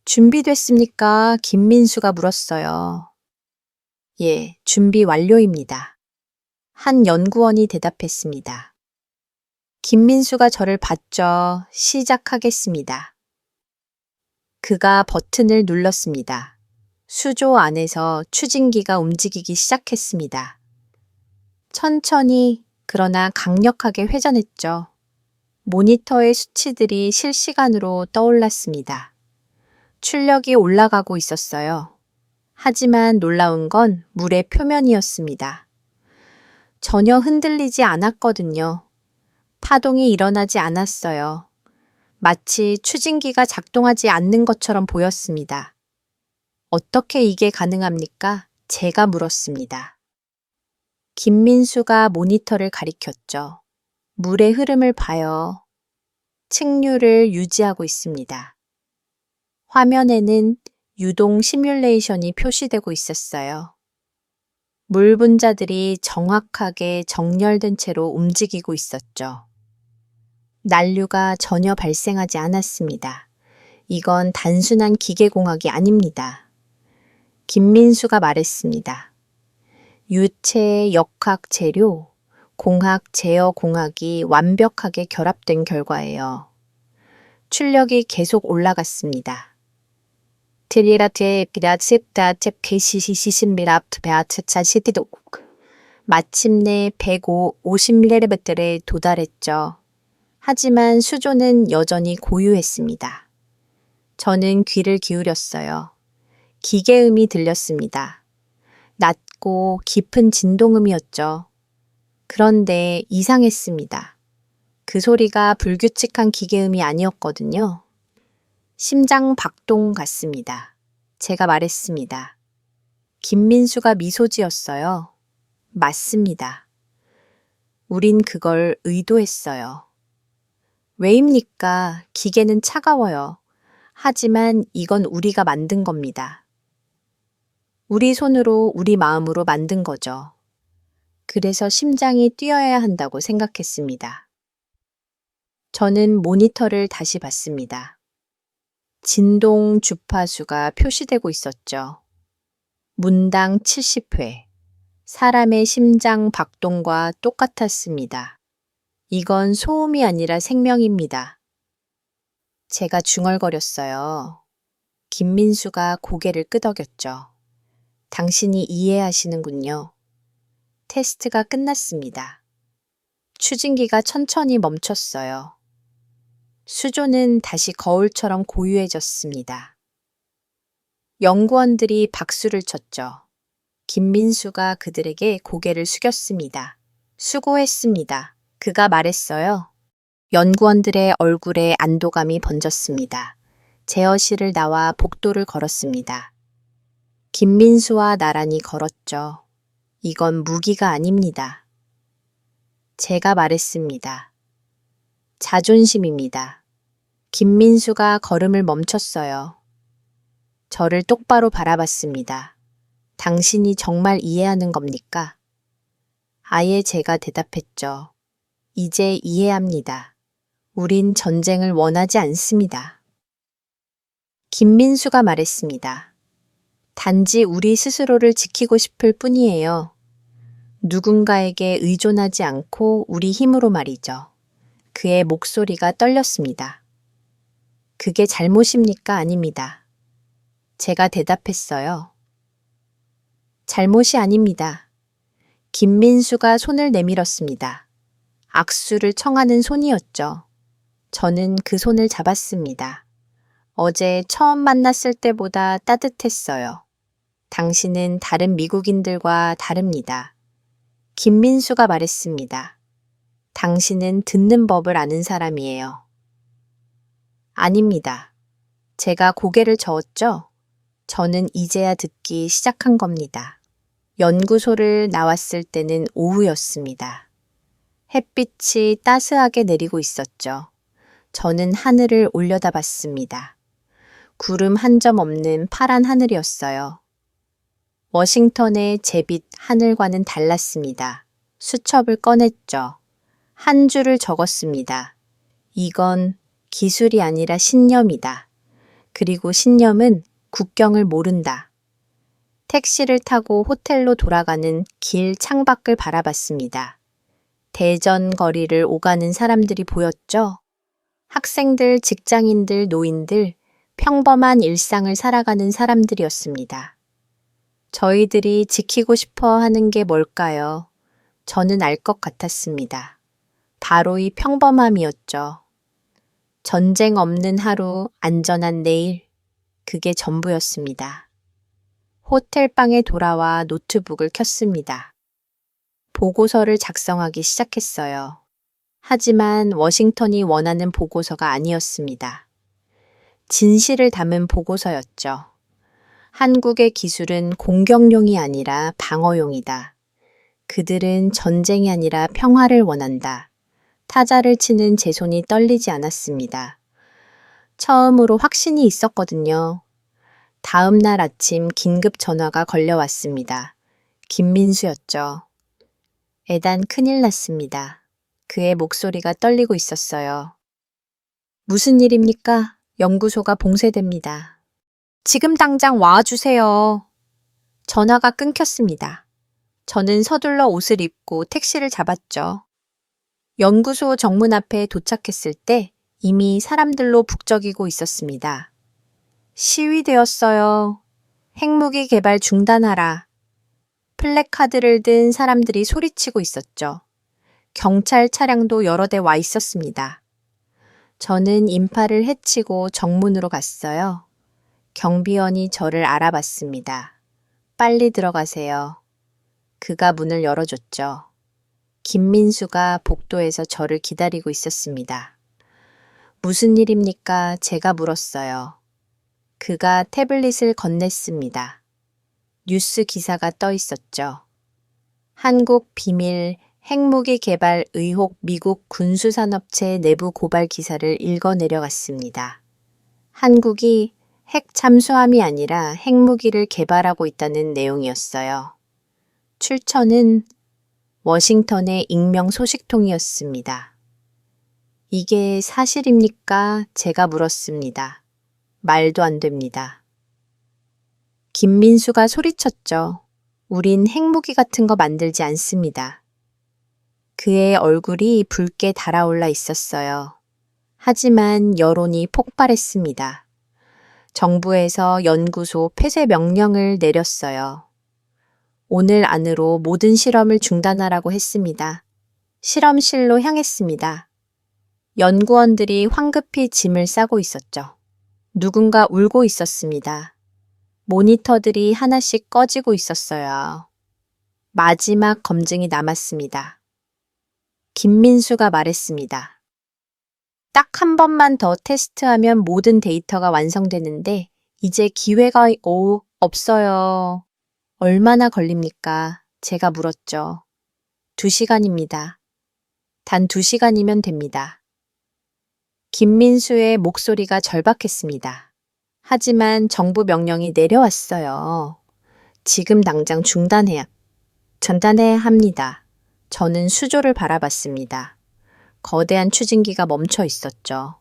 준비됐습니까? 김민수가 물었어요. 예, 준비 완료입니다. 한 연구원이 대답했습니다. 김민수가 저를 봤죠. 시작하겠습니다. 그가 버튼을 눌렀습니다. 수조 안에서 추진기가 움직이기 시작했습니다. 천천히 그러나 강력하게 회전했죠. 모니터의 수치들이 실시간으로 떠올랐습니다. 출력이 올라가고 있었어요. 하지만 놀라운 건 물의 표면이었습니다. 전혀 흔들리지 않았거든요. 파동이 일어나지 않았어요. 마치 추진기가 작동하지 않는 것처럼 보였습니다. 어떻게 이게 가능합니까? 제가 물었습니다. 김민수가 모니터를 가리켰죠. 물의 흐름을 봐요. 층류를 유지하고 있습니다. 화면에는 유동 시뮬레이션이 표시되고 있었어요. 물 분자들이 정확하게 정렬된 채로 움직이고 있었죠. 난류가 전혀 발생하지 않았습니다. 이건 단순한 기계공학이 아닙니다. 김민수가 말했습니다. 유체, 역학, 재료, 공학, 제어 공학이 완벽하게 결합된 결과예요. 출력이 계속 올라갔습니다. 마침내 150ml에 도달했죠. 하지만 수조는 여전히 고유했습니다. 저는 귀를 기울였어요. 기계음이 들렸습니다. 낮고 깊은 진동음이었죠. 그런데 이상했습니다. 그 소리가 불규칙한 기계음이 아니었거든요. 심장 박동 같습니다. 제가 말했습니다. 김민수가 미소 지었어요. 맞습니다. 우린 그걸 의도했어요. 왜입니까? 기계는 차가워요. 하지만 이건 우리가 만든 겁니다. 우리 손으로, 우리 마음으로 만든 거죠. 그래서 심장이 뛰어야 한다고 생각했습니다. 저는 모니터를 다시 봤습니다. 진동 주파수가 표시되고 있었죠. 문당 70회. 사람의 심장 박동과 똑같았습니다. 이건 소음이 아니라 생명입니다. 제가 중얼거렸어요. 김민수가 고개를 끄덕였죠. 당신이 이해하시는군요. 테스트가 끝났습니다. 추진기가 천천히 멈췄어요. 수조는 다시 거울처럼 고유해졌습니다. 연구원들이 박수를 쳤죠. 김민수가 그들에게 고개를 숙였습니다. 수고했습니다. 그가 말했어요. 연구원들의 얼굴에 안도감이 번졌습니다. 제어실을 나와 복도를 걸었습니다. 김민수와 나란히 걸었죠. 이건 무기가 아닙니다. 제가 말했습니다. 자존심입니다. 김민수가 걸음을 멈췄어요. 저를 똑바로 바라봤습니다. 당신이 정말 이해하는 겁니까? 아예 제가 대답했죠. 이제 이해합니다. 우린 전쟁을 원하지 않습니다. 김민수가 말했습니다. 단지 우리 스스로를 지키고 싶을 뿐이에요. 누군가에게 의존하지 않고 우리 힘으로 말이죠. 그의 목소리가 떨렸습니다. 그게 잘못입니까? 아닙니다. 제가 대답했어요. 잘못이 아닙니다. 김민수가 손을 내밀었습니다. 악수를 청하는 손이었죠. 저는 그 손을 잡았습니다. 어제 처음 만났을 때보다 따뜻했어요. 당신은 다른 미국인들과 다릅니다. 김민수가 말했습니다. 당신은 듣는 법을 아는 사람이에요. 아닙니다. 제가 고개를 저었죠? 저는 이제야 듣기 시작한 겁니다. 연구소를 나왔을 때는 오후였습니다. 햇빛이 따스하게 내리고 있었죠. 저는 하늘을 올려다봤습니다. 구름 한 점 없는 파란 하늘이었어요. 워싱턴의 제빛 하늘과는 달랐습니다. 수첩을 꺼냈죠. 한 줄을 적었습니다. 이건 기술이 아니라 신념이다. 그리고 신념은 국경을 모른다. 택시를 타고 호텔로 돌아가는 길 창밖을 바라봤습니다. 대전 거리를 오가는 사람들이 보였죠. 학생들, 직장인들, 노인들, 평범한 일상을 살아가는 사람들이었습니다. 저희들이 지키고 싶어 하는 게 뭘까요? 저는 알 것 같았습니다. 바로 이 평범함이었죠. 전쟁 없는 하루, 안전한 내일, 그게 전부였습니다. 호텔방에 돌아와 노트북을 켰습니다. 보고서를 작성하기 시작했어요. 하지만 워싱턴이 원하는 보고서가 아니었습니다. 진실을 담은 보고서였죠. 한국의 기술은 공격용이 아니라 방어용이다. 그들은 전쟁이 아니라 평화를 원한다. 타자를 치는 제 손이 떨리지 않았습니다. 처음으로 확신이 있었거든요. 다음 날 아침 긴급 전화가 걸려왔습니다. 김민수였죠. 애단 큰일 났습니다. 그의 목소리가 떨리고 있었어요. 무슨 일입니까? 연구소가 봉쇄됩니다. 지금 당장 와주세요. 전화가 끊겼습니다. 저는 서둘러 옷을 입고 택시를 잡았죠. 연구소 정문 앞에 도착했을 때 이미 사람들로 북적이고 있었습니다. 시위되었어요. 핵무기 개발 중단하라. 플래카드를 든 사람들이 소리치고 있었죠. 경찰 차량도 여러 대 와 있었습니다. 저는 인파를 헤치고 정문으로 갔어요. 경비원이 저를 알아봤습니다. 빨리 들어가세요. 그가 문을 열어줬죠. 김민수가 복도에서 저를 기다리고 있었습니다. 무슨 일입니까? 제가 물었어요. 그가 태블릿을 건넸습니다. 뉴스 기사가 떠 있었죠. 한국 비밀 핵무기 개발 의혹 미국 군수산업체 내부 고발 기사를 읽어 내려갔습니다. 한국이 핵 잠수함이 아니라 핵무기를 개발하고 있다는 내용이었어요. 출처는 워싱턴의 익명 소식통이었습니다. 이게 사실입니까? 제가 물었습니다. 말도 안 됩니다. 김민수가 소리쳤죠. 우린 핵무기 같은 거 만들지 않습니다. 그의 얼굴이 붉게 달아올라 있었어요. 하지만 여론이 폭발했습니다. 정부에서 연구소 폐쇄 명령을 내렸어요. 오늘 안으로 모든 실험을 중단하라고 했습니다. 실험실로 향했습니다. 연구원들이 황급히 짐을 싸고 있었죠. 누군가 울고 있었습니다. 모니터들이 하나씩 꺼지고 있었어요. 마지막 검증이 남았습니다. 김민수가 말했습니다. 딱 한 번만 더 테스트하면 모든 데이터가 완성되는데 이제 기회가 없어요. 얼마나 걸립니까? 제가 물었죠. 2시간입니다. 단 2시간이면 됩니다. 김민수의 목소리가 절박했습니다. 하지만 정부 명령이 내려왔어요. 지금 당장 전단해야 합니다. 저는 수조를 바라봤습니다. 거대한 추진기가 멈춰 있었죠.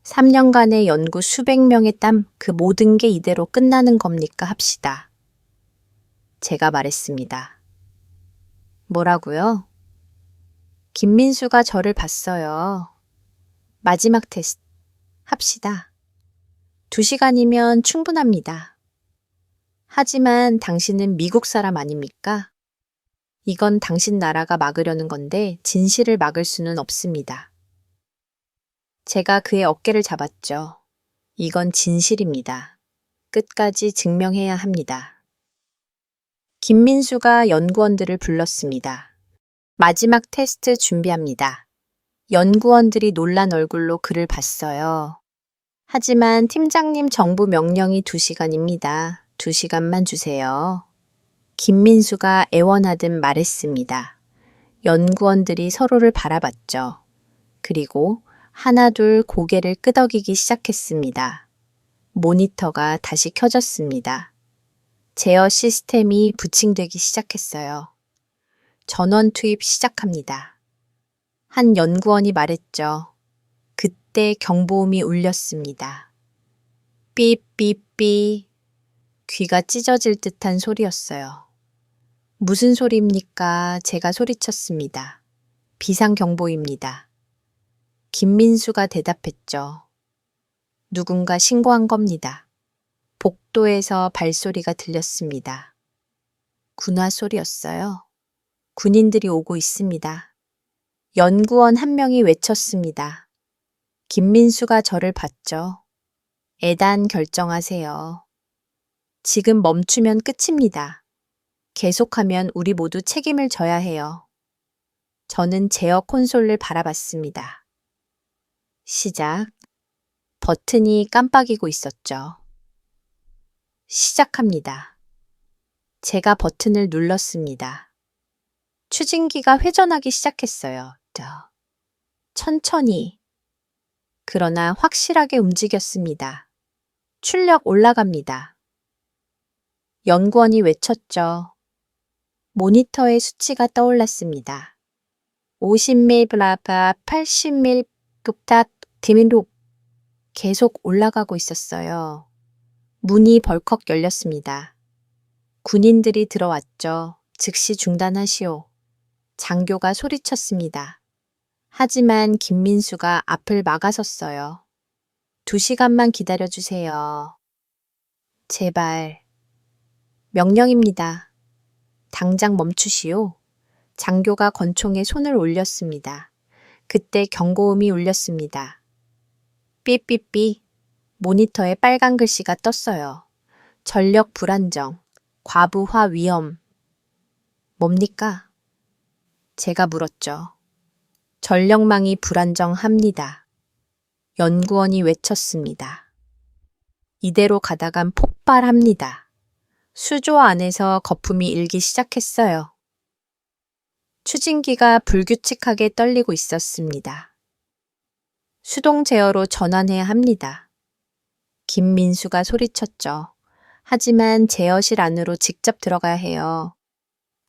3년간의 연구 수백 명의 땀, 그 모든 게 이대로 끝나는 겁니까? 합시다. 제가 말했습니다. 뭐라고요? 김민수가 저를 봤어요. 마지막 테스트 합시다. 2시간이면 충분합니다. 하지만 당신은 미국 사람 아닙니까? 이건 당신 나라가 막으려는 건데 진실을 막을 수는 없습니다. 제가 그의 어깨를 잡았죠. 이건 진실입니다. 끝까지 증명해야 합니다. 김민수가 연구원들을 불렀습니다. 마지막 테스트 준비합니다. 연구원들이 놀란 얼굴로 그를 봤어요. 하지만 팀장님 정부 명령이 2시간입니다. 2시간만 주세요. 김민수가 애원하듯 말했습니다. 연구원들이 서로를 바라봤죠. 그리고 하나둘 고개를 끄덕이기 시작했습니다. 모니터가 다시 켜졌습니다. 제어 시스템이 부칭되기 시작했어요. 전원 투입 시작합니다. 한 연구원이 말했죠. 그때 경보음이 울렸습니다. 삐삐삐. 귀가 찢어질 듯한 소리였어요. 무슨 소리입니까? 제가 소리쳤습니다. 비상경보입니다. 김민수가 대답했죠. 누군가 신고한 겁니다. 복도에서 발소리가 들렸습니다. 군화 소리였어요. 군인들이 오고 있습니다. 연구원 한 명이 외쳤습니다. 김민수가 저를 봤죠. 애단 결정하세요. 지금 멈추면 끝입니다. 계속하면 우리 모두 책임을 져야 해요. 저는 제어 콘솔을 바라봤습니다. 시작. 버튼이 깜빡이고 있었죠. 시작합니다. 제가 버튼을 눌렀습니다. 추진기가 회전하기 시작했어요. 천천히, 그러나 확실하게 움직였습니다. 출력 올라갑니다. 연구원이 외쳤죠. 모니터의 수치가 떠올랐습니다. 50밀 블라바 80밀 급ታት 디민롭 계속 올라가고 있었어요. 문이 벌컥 열렸습니다. 군인들이 들어왔죠. 즉시 중단하시오. 장교가 소리쳤습니다. 하지만 김민수가 앞을 막아섰어요. 2시간만 기다려주세요. 제발. 명령입니다. 당장 멈추시오. 장교가 권총에 손을 올렸습니다. 그때 경고음이 울렸습니다. 삐삐삐. 모니터에 빨간 글씨가 떴어요. 전력 불안정, 과부하 위험. 뭡니까? 제가 물었죠. 전력망이 불안정합니다. 연구원이 외쳤습니다. 이대로 가다간 폭발합니다. 수조 안에서 거품이 일기 시작했어요. 추진기가 불규칙하게 떨리고 있었습니다. 수동 제어로 전환해야 합니다. 김민수가 소리쳤죠. 하지만 제어실 안으로 직접 들어가야 해요.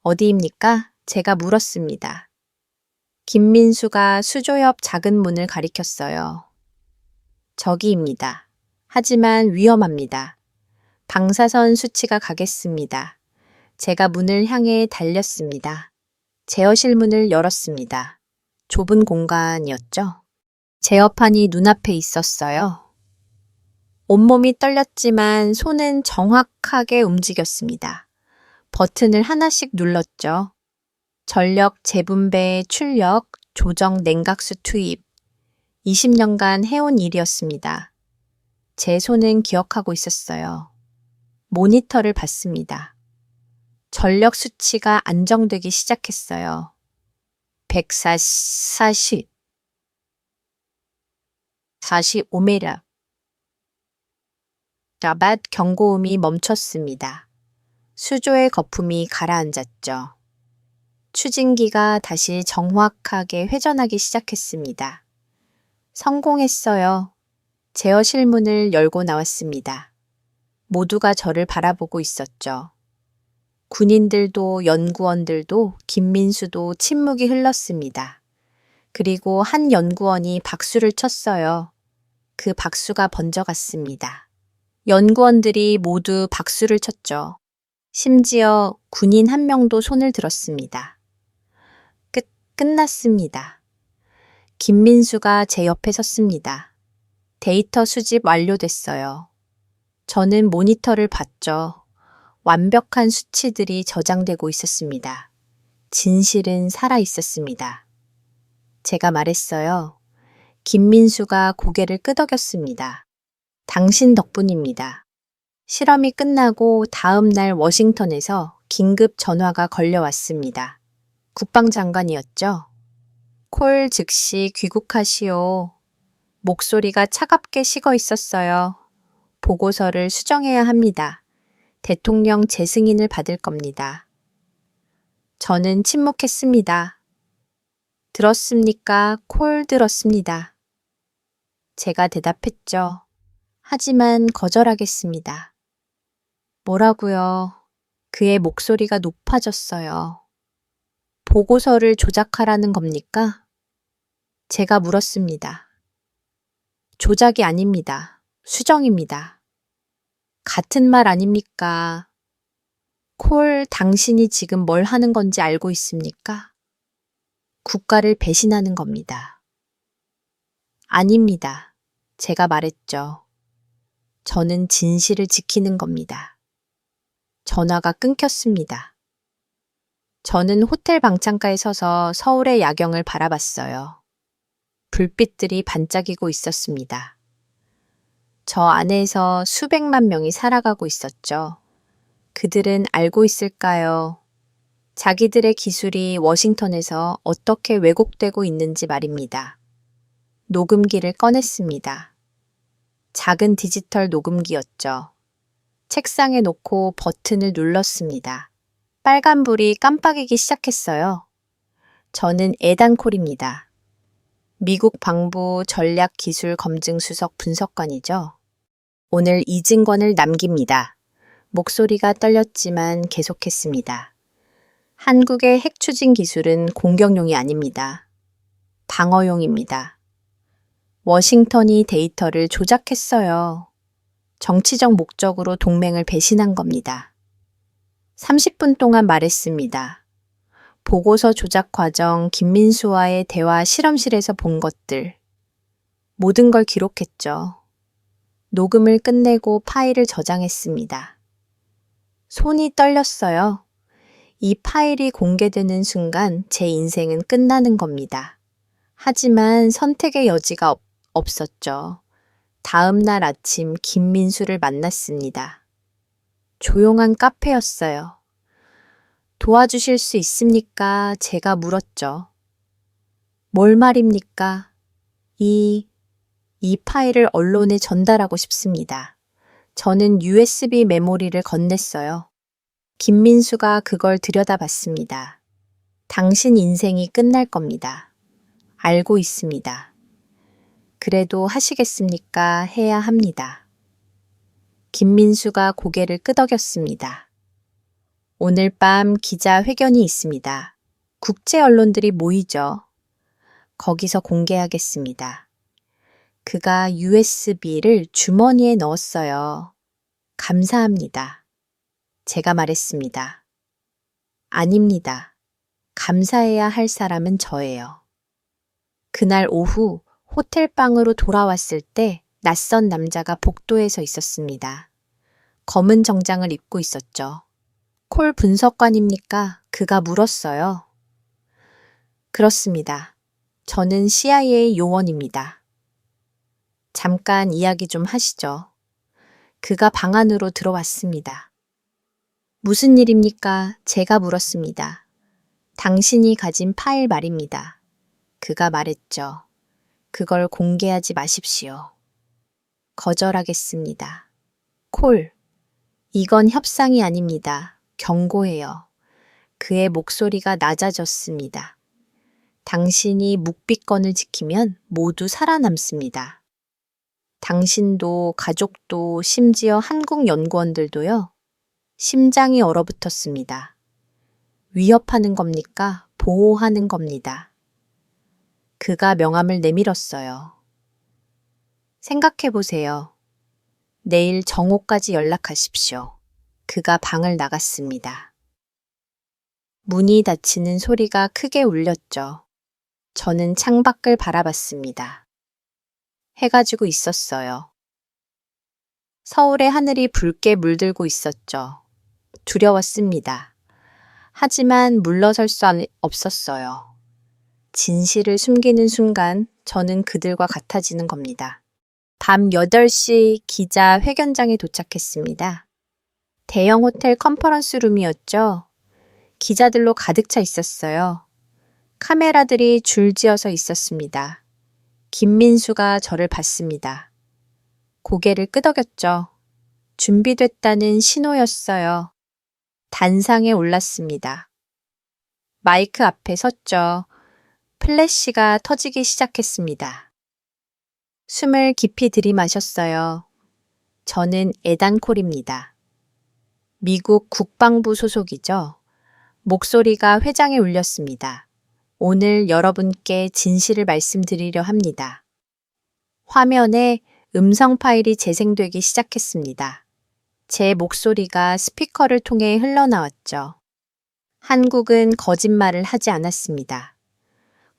어디입니까? 제가 물었습니다. 김민수가 수조 옆 작은 문을 가리켰어요. 저기입니다. 하지만 위험합니다. 방사선 수치가 가겠습니다. 제가 문을 향해 달렸습니다. 제어실 문을 열었습니다. 좁은 공간이었죠. 제어판이 눈앞에 있었어요. 온몸이 떨렸지만 손은 정확하게 움직였습니다. 버튼을 하나씩 눌렀죠. 전력 재분배, 출력, 조정 냉각수 투입. 20년간 해온 일이었습니다. 제 손은 기억하고 있었어요. 모니터를 봤습니다. 전력 수치가 안정되기 시작했어요. 140, 45메라. 라밧 경고음이 멈췄습니다. 수조의 거품이 가라앉았죠. 추진기가 다시 정확하게 회전하기 시작했습니다. 성공했어요. 제어실 문을 열고 나왔습니다. 모두가 저를 바라보고 있었죠. 군인들도 연구원들도 김민수도 침묵이 흘렀습니다. 그리고 한 연구원이 박수를 쳤어요. 그 박수가 번져갔습니다. 연구원들이 모두 박수를 쳤죠. 심지어 군인 한 명도 손을 들었습니다. 끝났습니다. 김민수가 제 옆에 섰습니다. 데이터 수집 완료됐어요. 저는 모니터를 봤죠. 완벽한 수치들이 저장되고 있었습니다. 진실은 살아 있었습니다. 제가 말했어요. 김민수가 고개를 끄덕였습니다. 당신 덕분입니다. 실험이 끝나고 다음 날 워싱턴에서 긴급 전화가 걸려왔습니다. 국방장관이었죠. 콜 즉시 귀국하시오. 목소리가 차갑게 식어 있었어요. 보고서를 수정해야 합니다. 대통령 재승인을 받을 겁니다. 저는 침묵했습니다. 들었습니까? 콜 들었습니다. 제가 대답했죠. 하지만 거절하겠습니다. 뭐라고요? 그의 목소리가 높아졌어요. 보고서를 조작하라는 겁니까? 제가 물었습니다. 조작이 아닙니다. 수정입니다. 같은 말 아닙니까? 콜, 당신이 지금 뭘 하는 건지 알고 있습니까? 국가를 배신하는 겁니다. 아닙니다. 제가 말했죠. 저는 진실을 지키는 겁니다. 전화가 끊겼습니다. 저는 호텔 방창가에 서서 서울의 야경을 바라봤어요. 불빛들이 반짝이고 있었습니다. 저 안에서 수백만 명이 살아가고 있었죠. 그들은 알고 있을까요? 자기들의 기술이 워싱턴에서 어떻게 왜곡되고 있는지 말입니다. 녹음기를 꺼냈습니다. 작은 디지털 녹음기였죠. 책상에 놓고 버튼을 눌렀습니다. 빨간불이 깜빡이기 시작했어요. 저는 에단콜입니다. 미국 방부 전략기술검증수석 분석관이죠. 오늘 이 증권을 남깁니다. 목소리가 떨렸지만 계속했습니다. 한국의 핵 추진 기술은 공격용이 아닙니다. 방어용입니다. 워싱턴이 데이터를 조작했어요. 정치적 목적으로 동맹을 배신한 겁니다. 30분 동안 말했습니다. 보고서 조작 과정, 김민수와의 대화 실험실에서 본 것들, 모든 걸 기록했죠. 녹음을 끝내고 파일을 저장했습니다. 손이 떨렸어요. 이 파일이 공개되는 순간 제 인생은 끝나는 겁니다. 하지만 선택의 여지가 없었죠. 다음 날 아침 김민수를 만났습니다. 조용한 카페였어요. 도와주실 수 있습니까? 제가 물었죠. 뭘 말입니까? 이 파일을 언론에 전달하고 싶습니다. 저는 USB 메모리를 건넸어요. 김민수가 그걸 들여다봤습니다. 당신 인생이 끝날 겁니다. 알고 있습니다. 그래도 하시겠습니까? 해야 합니다. 김민수가 고개를 끄덕였습니다. 오늘 밤 기자회견이 있습니다. 국제 언론들이 모이죠. 거기서 공개하겠습니다. 그가 USB를 주머니에 넣었어요. 감사합니다. 제가 말했습니다. 아닙니다. 감사해야 할 사람은 저예요. 그날 오후 호텔방으로 돌아왔을 때 낯선 남자가 복도에 서 있었습니다. 검은 정장을 입고 있었죠. 콜 분석관입니까? 그가 물었어요. 그렇습니다. 저는 CIA 요원입니다. 잠깐 이야기 좀 하시죠. 그가 방 안으로 들어왔습니다. 무슨 일입니까? 제가 물었습니다. 당신이 가진 파일 말입니다. 그가 말했죠. 그걸 공개하지 마십시오. 거절하겠습니다. 콜, 이건 협상이 아닙니다. 경고해요. 그의 목소리가 낮아졌습니다. 당신이 묵비권을 지키면 모두 살아남습니다. 당신도 가족도 심지어 한국 연구원들도요. 심장이 얼어붙었습니다. 위협하는 겁니까? 보호하는 겁니다. 그가 명함을 내밀었어요. 생각해보세요. 내일 정오까지 연락하십시오. 그가 방을 나갔습니다. 문이 닫히는 소리가 크게 울렸죠. 저는 창밖을 바라봤습니다. 해가 지고 있었어요. 서울의 하늘이 붉게 물들고 있었죠. 두려웠습니다. 하지만 물러설 수 없었어요. 진실을 숨기는 순간 저는 그들과 같아지는 겁니다. 밤 8시 기자 회견장에 도착했습니다. 대형 호텔 컨퍼런스 룸이었죠. 기자들로 가득 차 있었어요. 카메라들이 줄지어서 있었습니다. 김민수가 저를 봤습니다. 고개를 끄덕였죠. 준비됐다는 신호였어요. 단상에 올랐습니다. 마이크 앞에 섰죠. 플래시가 터지기 시작했습니다. 숨을 깊이 들이마셨어요. 저는 에단콜입니다. 미국 국방부 소속이죠. 목소리가 회장에 울렸습니다. 오늘 여러분께 진실을 말씀드리려 합니다. 화면에 음성 파일이 재생되기 시작했습니다. 제 목소리가 스피커를 통해 흘러나왔죠. 한국은 거짓말을 하지 않았습니다.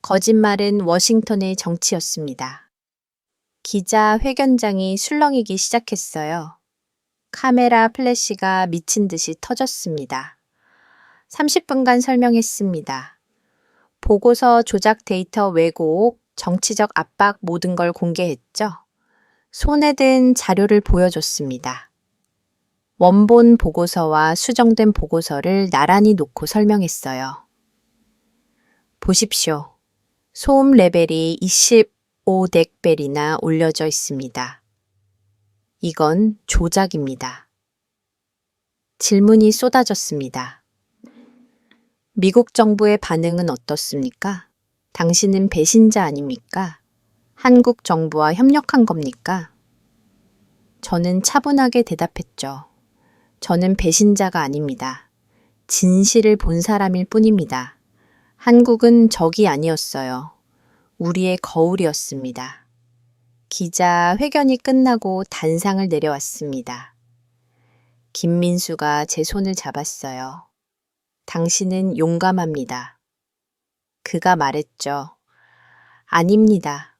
거짓말은 워싱턴의 정치였습니다. 기자 회견장이 술렁이기 시작했어요. 카메라 플래시가 미친 듯이 터졌습니다. 30분간 설명했습니다. 보고서 조작 데이터 왜곡, 정치적 압박 모든 걸 공개했죠. 손에 든 자료를 보여줬습니다. 원본 보고서와 수정된 보고서를 나란히 놓고 설명했어요. 보십시오. 소음 레벨이 25덱벨이나 올려져 있습니다. 이건 조작입니다. 질문이 쏟아졌습니다. 미국 정부의 반응은 어떻습니까? 당신은 배신자 아닙니까? 한국 정부와 협력한 겁니까? 저는 차분하게 대답했죠. 저는 배신자가 아닙니다. 진실을 본 사람일 뿐입니다. 한국은 적이 아니었어요. 우리의 거울이었습니다. 기자 회견이 끝나고 단상을 내려왔습니다. 김민수가 제 손을 잡았어요. 당신은 용감합니다. 그가 말했죠. 아닙니다.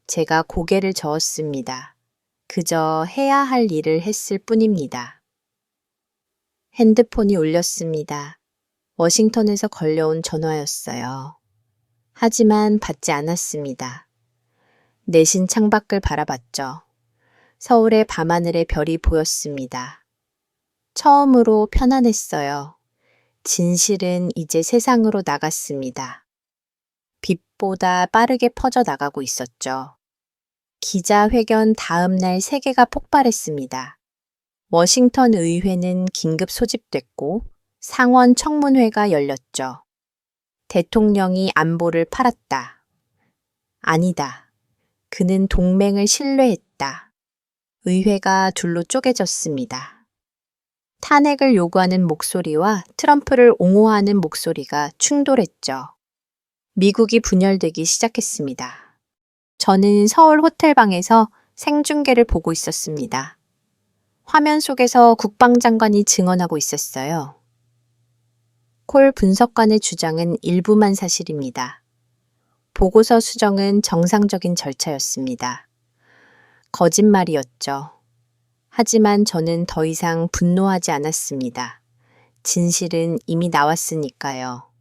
제가 고개를 저었습니다. 그저 해야 할 일을 했을 뿐입니다. 핸드폰이 울렸습니다. 워싱턴에서 걸려온 전화였어요. 하지만 받지 않았습니다. 내신 창밖을 바라봤죠. 서울의 밤하늘에 별이 보였습니다. 처음으로 편안했어요. 진실은 이제 세상으로 나갔습니다. 빛보다 빠르게 퍼져나가고 있었죠. 기자회견 다음 날 세계가 폭발했습니다. 워싱턴 의회는 긴급 소집됐고 상원 청문회가 열렸죠. 대통령이 안보를 팔았다. 아니다. 그는 동맹을 신뢰했다. 의회가 둘로 쪼개졌습니다. 탄핵을 요구하는 목소리와 트럼프를 옹호하는 목소리가 충돌했죠. 미국이 분열되기 시작했습니다. 저는 서울 호텔방에서 생중계를 보고 있었습니다. 화면 속에서 국방장관이 증언하고 있었어요. 콜 분석관의 주장은 일부만 사실입니다. 보고서 수정은 정상적인 절차였습니다. 거짓말이었죠. 하지만 저는 더 이상 분노하지 않았습니다. 진실은 이미 나왔으니까요.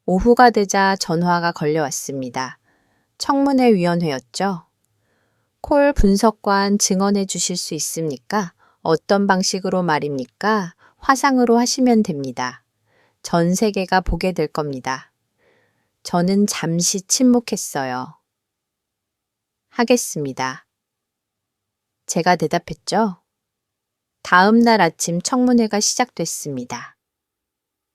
오후가 되자 전화가 걸려왔습니다. 청문회 위원회였죠. 콜 분석관 증언해 주실 수 있습니까? 어떤 방식으로 말입니까? 화상으로 하시면 됩니다. 전 세계가 보게 될 겁니다. 저는 잠시 침묵했어요. 하겠습니다. 제가 대답했죠. 다음 날 아침 청문회가 시작됐습니다.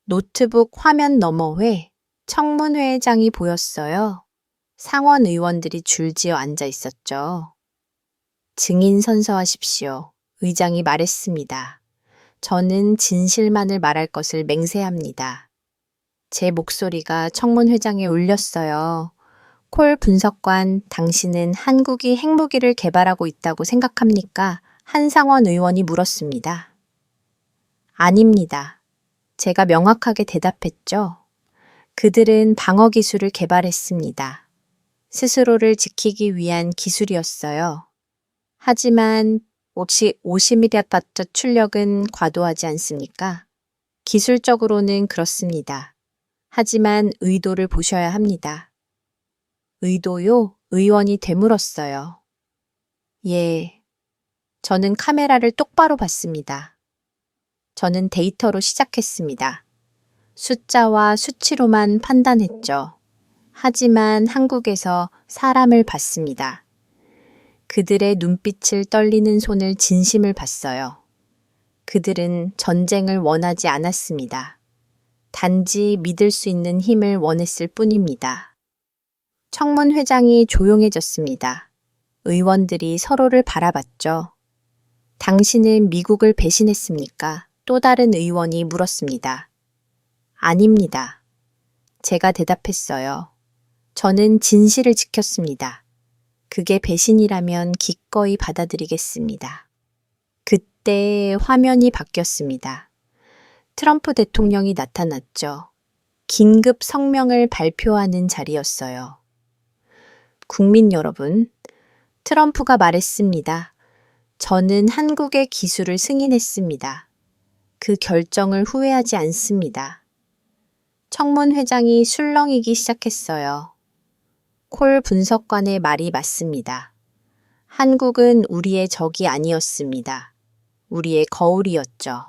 노트북 화면 너머에 청문회장이 보였어요. 상원 의원들이 줄지어 앉아 있었죠. 증인 선서하십시오. 의장이 말했습니다. 저는 진실만을 말할 것을 맹세합니다. 제 목소리가 청문회장에 울렸어요. 콜 분석관, 당신은 한국이 핵무기를 개발하고 있다고 생각합니까? 한 상원 의원이 물었습니다. 아닙니다. 제가 명확하게 대답했죠. 그들은 방어 기술을 개발했습니다. 스스로를 지키기 위한 기술이었어요. 하지만 혹시 50mm 출력은 과도하지 않습니까? 기술적으로는 그렇습니다. 하지만 의도를 보셔야 합니다. 의도요? 의원이 되물었어요. 예. 저는 카메라를 똑바로 봤습니다. 저는 데이터로 시작했습니다. 숫자와 수치로만 판단했죠. 하지만 한국에서 사람을 봤습니다. 그들의 눈빛을 떨리는 손을 진심을 봤어요. 그들은 전쟁을 원하지 않았습니다. 단지 믿을 수 있는 힘을 원했을 뿐입니다. 청문회장이 조용해졌습니다. 의원들이 서로를 바라봤죠. 당신은 미국을 배신했습니까? 또 다른 의원이 물었습니다. 아닙니다. 제가 대답했어요. 저는 진실을 지켰습니다. 그게 배신이라면 기꺼이 받아들이겠습니다. 그때 화면이 바뀌었습니다. 트럼프 대통령이 나타났죠. 긴급 성명을 발표하는 자리였어요. 국민 여러분, 트럼프가 말했습니다. 저는 한국의 기술을 승인했습니다. 그 결정을 후회하지 않습니다. 청문회장이 술렁이기 시작했어요. 콜 분석관의 말이 맞습니다. 한국은 우리의 적이 아니었습니다. 우리의 거울이었죠.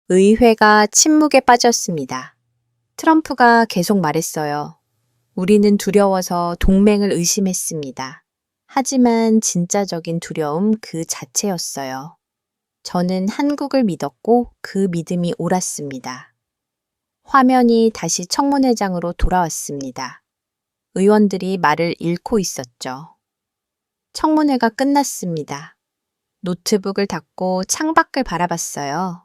의회가 침묵에 빠졌습니다. 트럼프가 계속 말했어요. 우리는 두려워서 동맹을 의심했습니다. 하지만 진짜적인 두려움 그 자체였어요. 저는 한국을 믿었고 그 믿음이 옳았습니다. 화면이 다시 청문회장으로 돌아왔습니다. 의원들이 말을 잃고 있었죠. 청문회가 끝났습니다. 노트북을 닫고 창밖을 바라봤어요.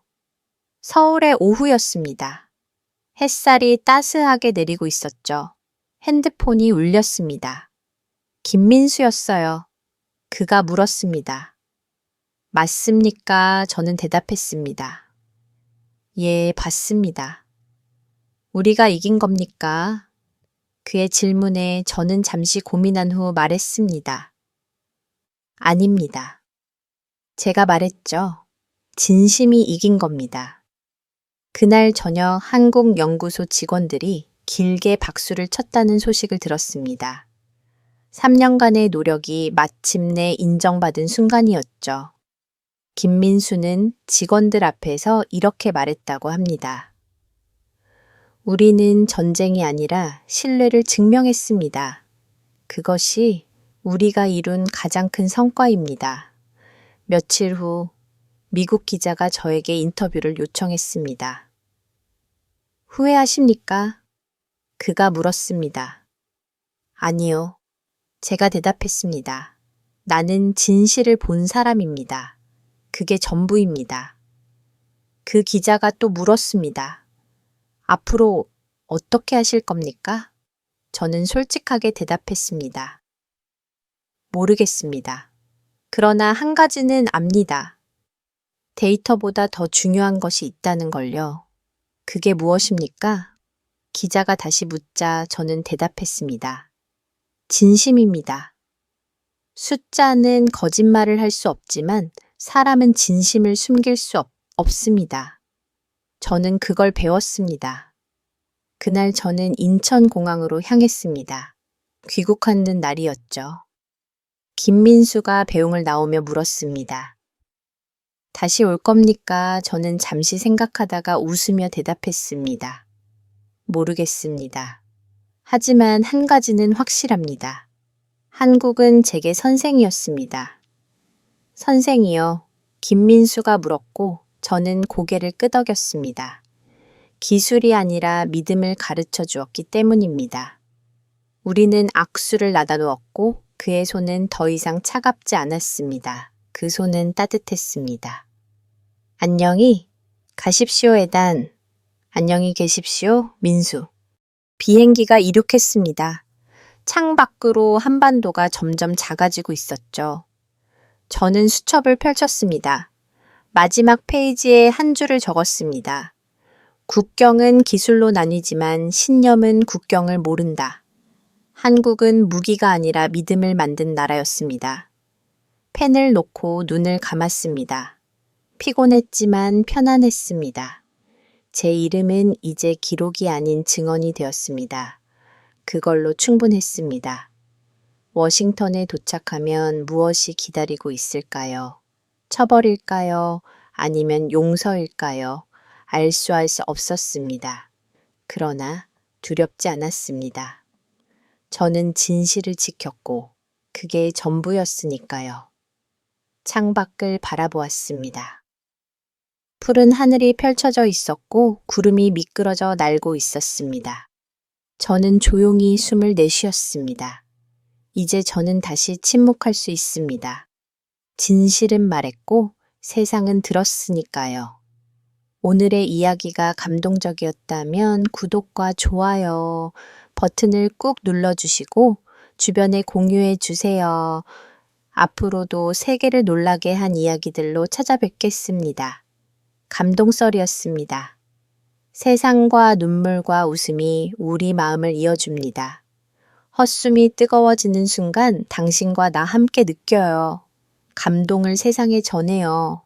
서울의 오후였습니다. 햇살이 따스하게 내리고 있었죠. 핸드폰이 울렸습니다. 김민수였어요. 그가 물었습니다. 맞습니까? 저는 대답했습니다. 예, 봤습니다. 우리가 이긴 겁니까? 그의 질문에 저는 잠시 고민한 후 말했습니다. 아닙니다. 제가 말했죠. 진심이 이긴 겁니다. 그날 저녁 한국연구소 직원들이 길게 박수를 쳤다는 소식을 들었습니다. 3년간의 노력이 마침내 인정받은 순간이었죠. 김민수는 직원들 앞에서 이렇게 말했다고 합니다. 우리는 전쟁이 아니라 신뢰를 증명했습니다. 그것이 우리가 이룬 가장 큰 성과입니다. 며칠 후 미국 기자가 저에게 인터뷰를 요청했습니다. 후회하십니까? 그가 물었습니다. 아니요. 제가 대답했습니다. 나는 진실을 본 사람입니다. 그게 전부입니다. 그 기자가 또 물었습니다. 앞으로 어떻게 하실 겁니까? 저는 솔직하게 대답했습니다. 모르겠습니다. 그러나 한 가지는 압니다. 데이터보다 더 중요한 것이 있다는 걸요. 그게 무엇입니까? 기자가 다시 묻자 저는 대답했습니다. 진심입니다. 숫자는 거짓말을 할 수 없지만 사람은 진심을 숨길 수 없습니다. 저는 그걸 배웠습니다. 그날 저는 인천공항으로 향했습니다. 귀국하는 날이었죠. 김민수가 배웅을 나오며 물었습니다. 다시 올 겁니까? 저는 잠시 생각하다가 웃으며 대답했습니다. 모르겠습니다. 하지만 한 가지는 확실합니다. 한국은 제게 선생이었습니다. 선생이요. 김민수가 물었고 저는 고개를 끄덕였습니다. 기술이 아니라 믿음을 가르쳐 주었기 때문입니다. 우리는 악수를 놔다놓았고 그의 손은 더 이상 차갑지 않았습니다. 그 손은 따뜻했습니다. 안녕히 가십시오, 에단. 안녕히 계십시오, 민수. 비행기가 이륙했습니다. 창 밖으로 한반도가 점점 작아지고 있었죠. 저는 수첩을 펼쳤습니다. 마지막 페이지에 한 줄을 적었습니다. 국경은 기술로 나뉘지만 신념은 국경을 모른다. 한국은 무기가 아니라 믿음을 만든 나라였습니다. 펜을 놓고 눈을 감았습니다. 피곤했지만 편안했습니다. 제 이름은 이제 기록이 아닌 증언이 되었습니다. 그걸로 충분했습니다. 워싱턴에 도착하면 무엇이 기다리고 있을까요? 처벌일까요? 아니면 용서일까요? 알 수 없었습니다. 그러나 두렵지 않았습니다. 저는 진실을 지켰고 그게 전부였으니까요. 창밖을 바라보았습니다. 푸른 하늘이 펼쳐져 있었고 구름이 미끄러져 날고 있었습니다. 저는 조용히 숨을 내쉬었습니다. 이제 저는 다시 침묵할 수 있습니다. 진실은 말했고 세상은 들었으니까요. 오늘의 이야기가 감동적이었다면 구독과 좋아요 버튼을 꾹 눌러주시고 주변에 공유해 주세요. 앞으로도 세계를 놀라게 한 이야기들로 찾아뵙겠습니다. 감동썰이었습니다. 세상과 눈물과 웃음이 우리 마음을 이어줍니다. 헛숨이 뜨거워지는 순간 당신과 나 함께 느껴요. 감동을 세상에 전해요.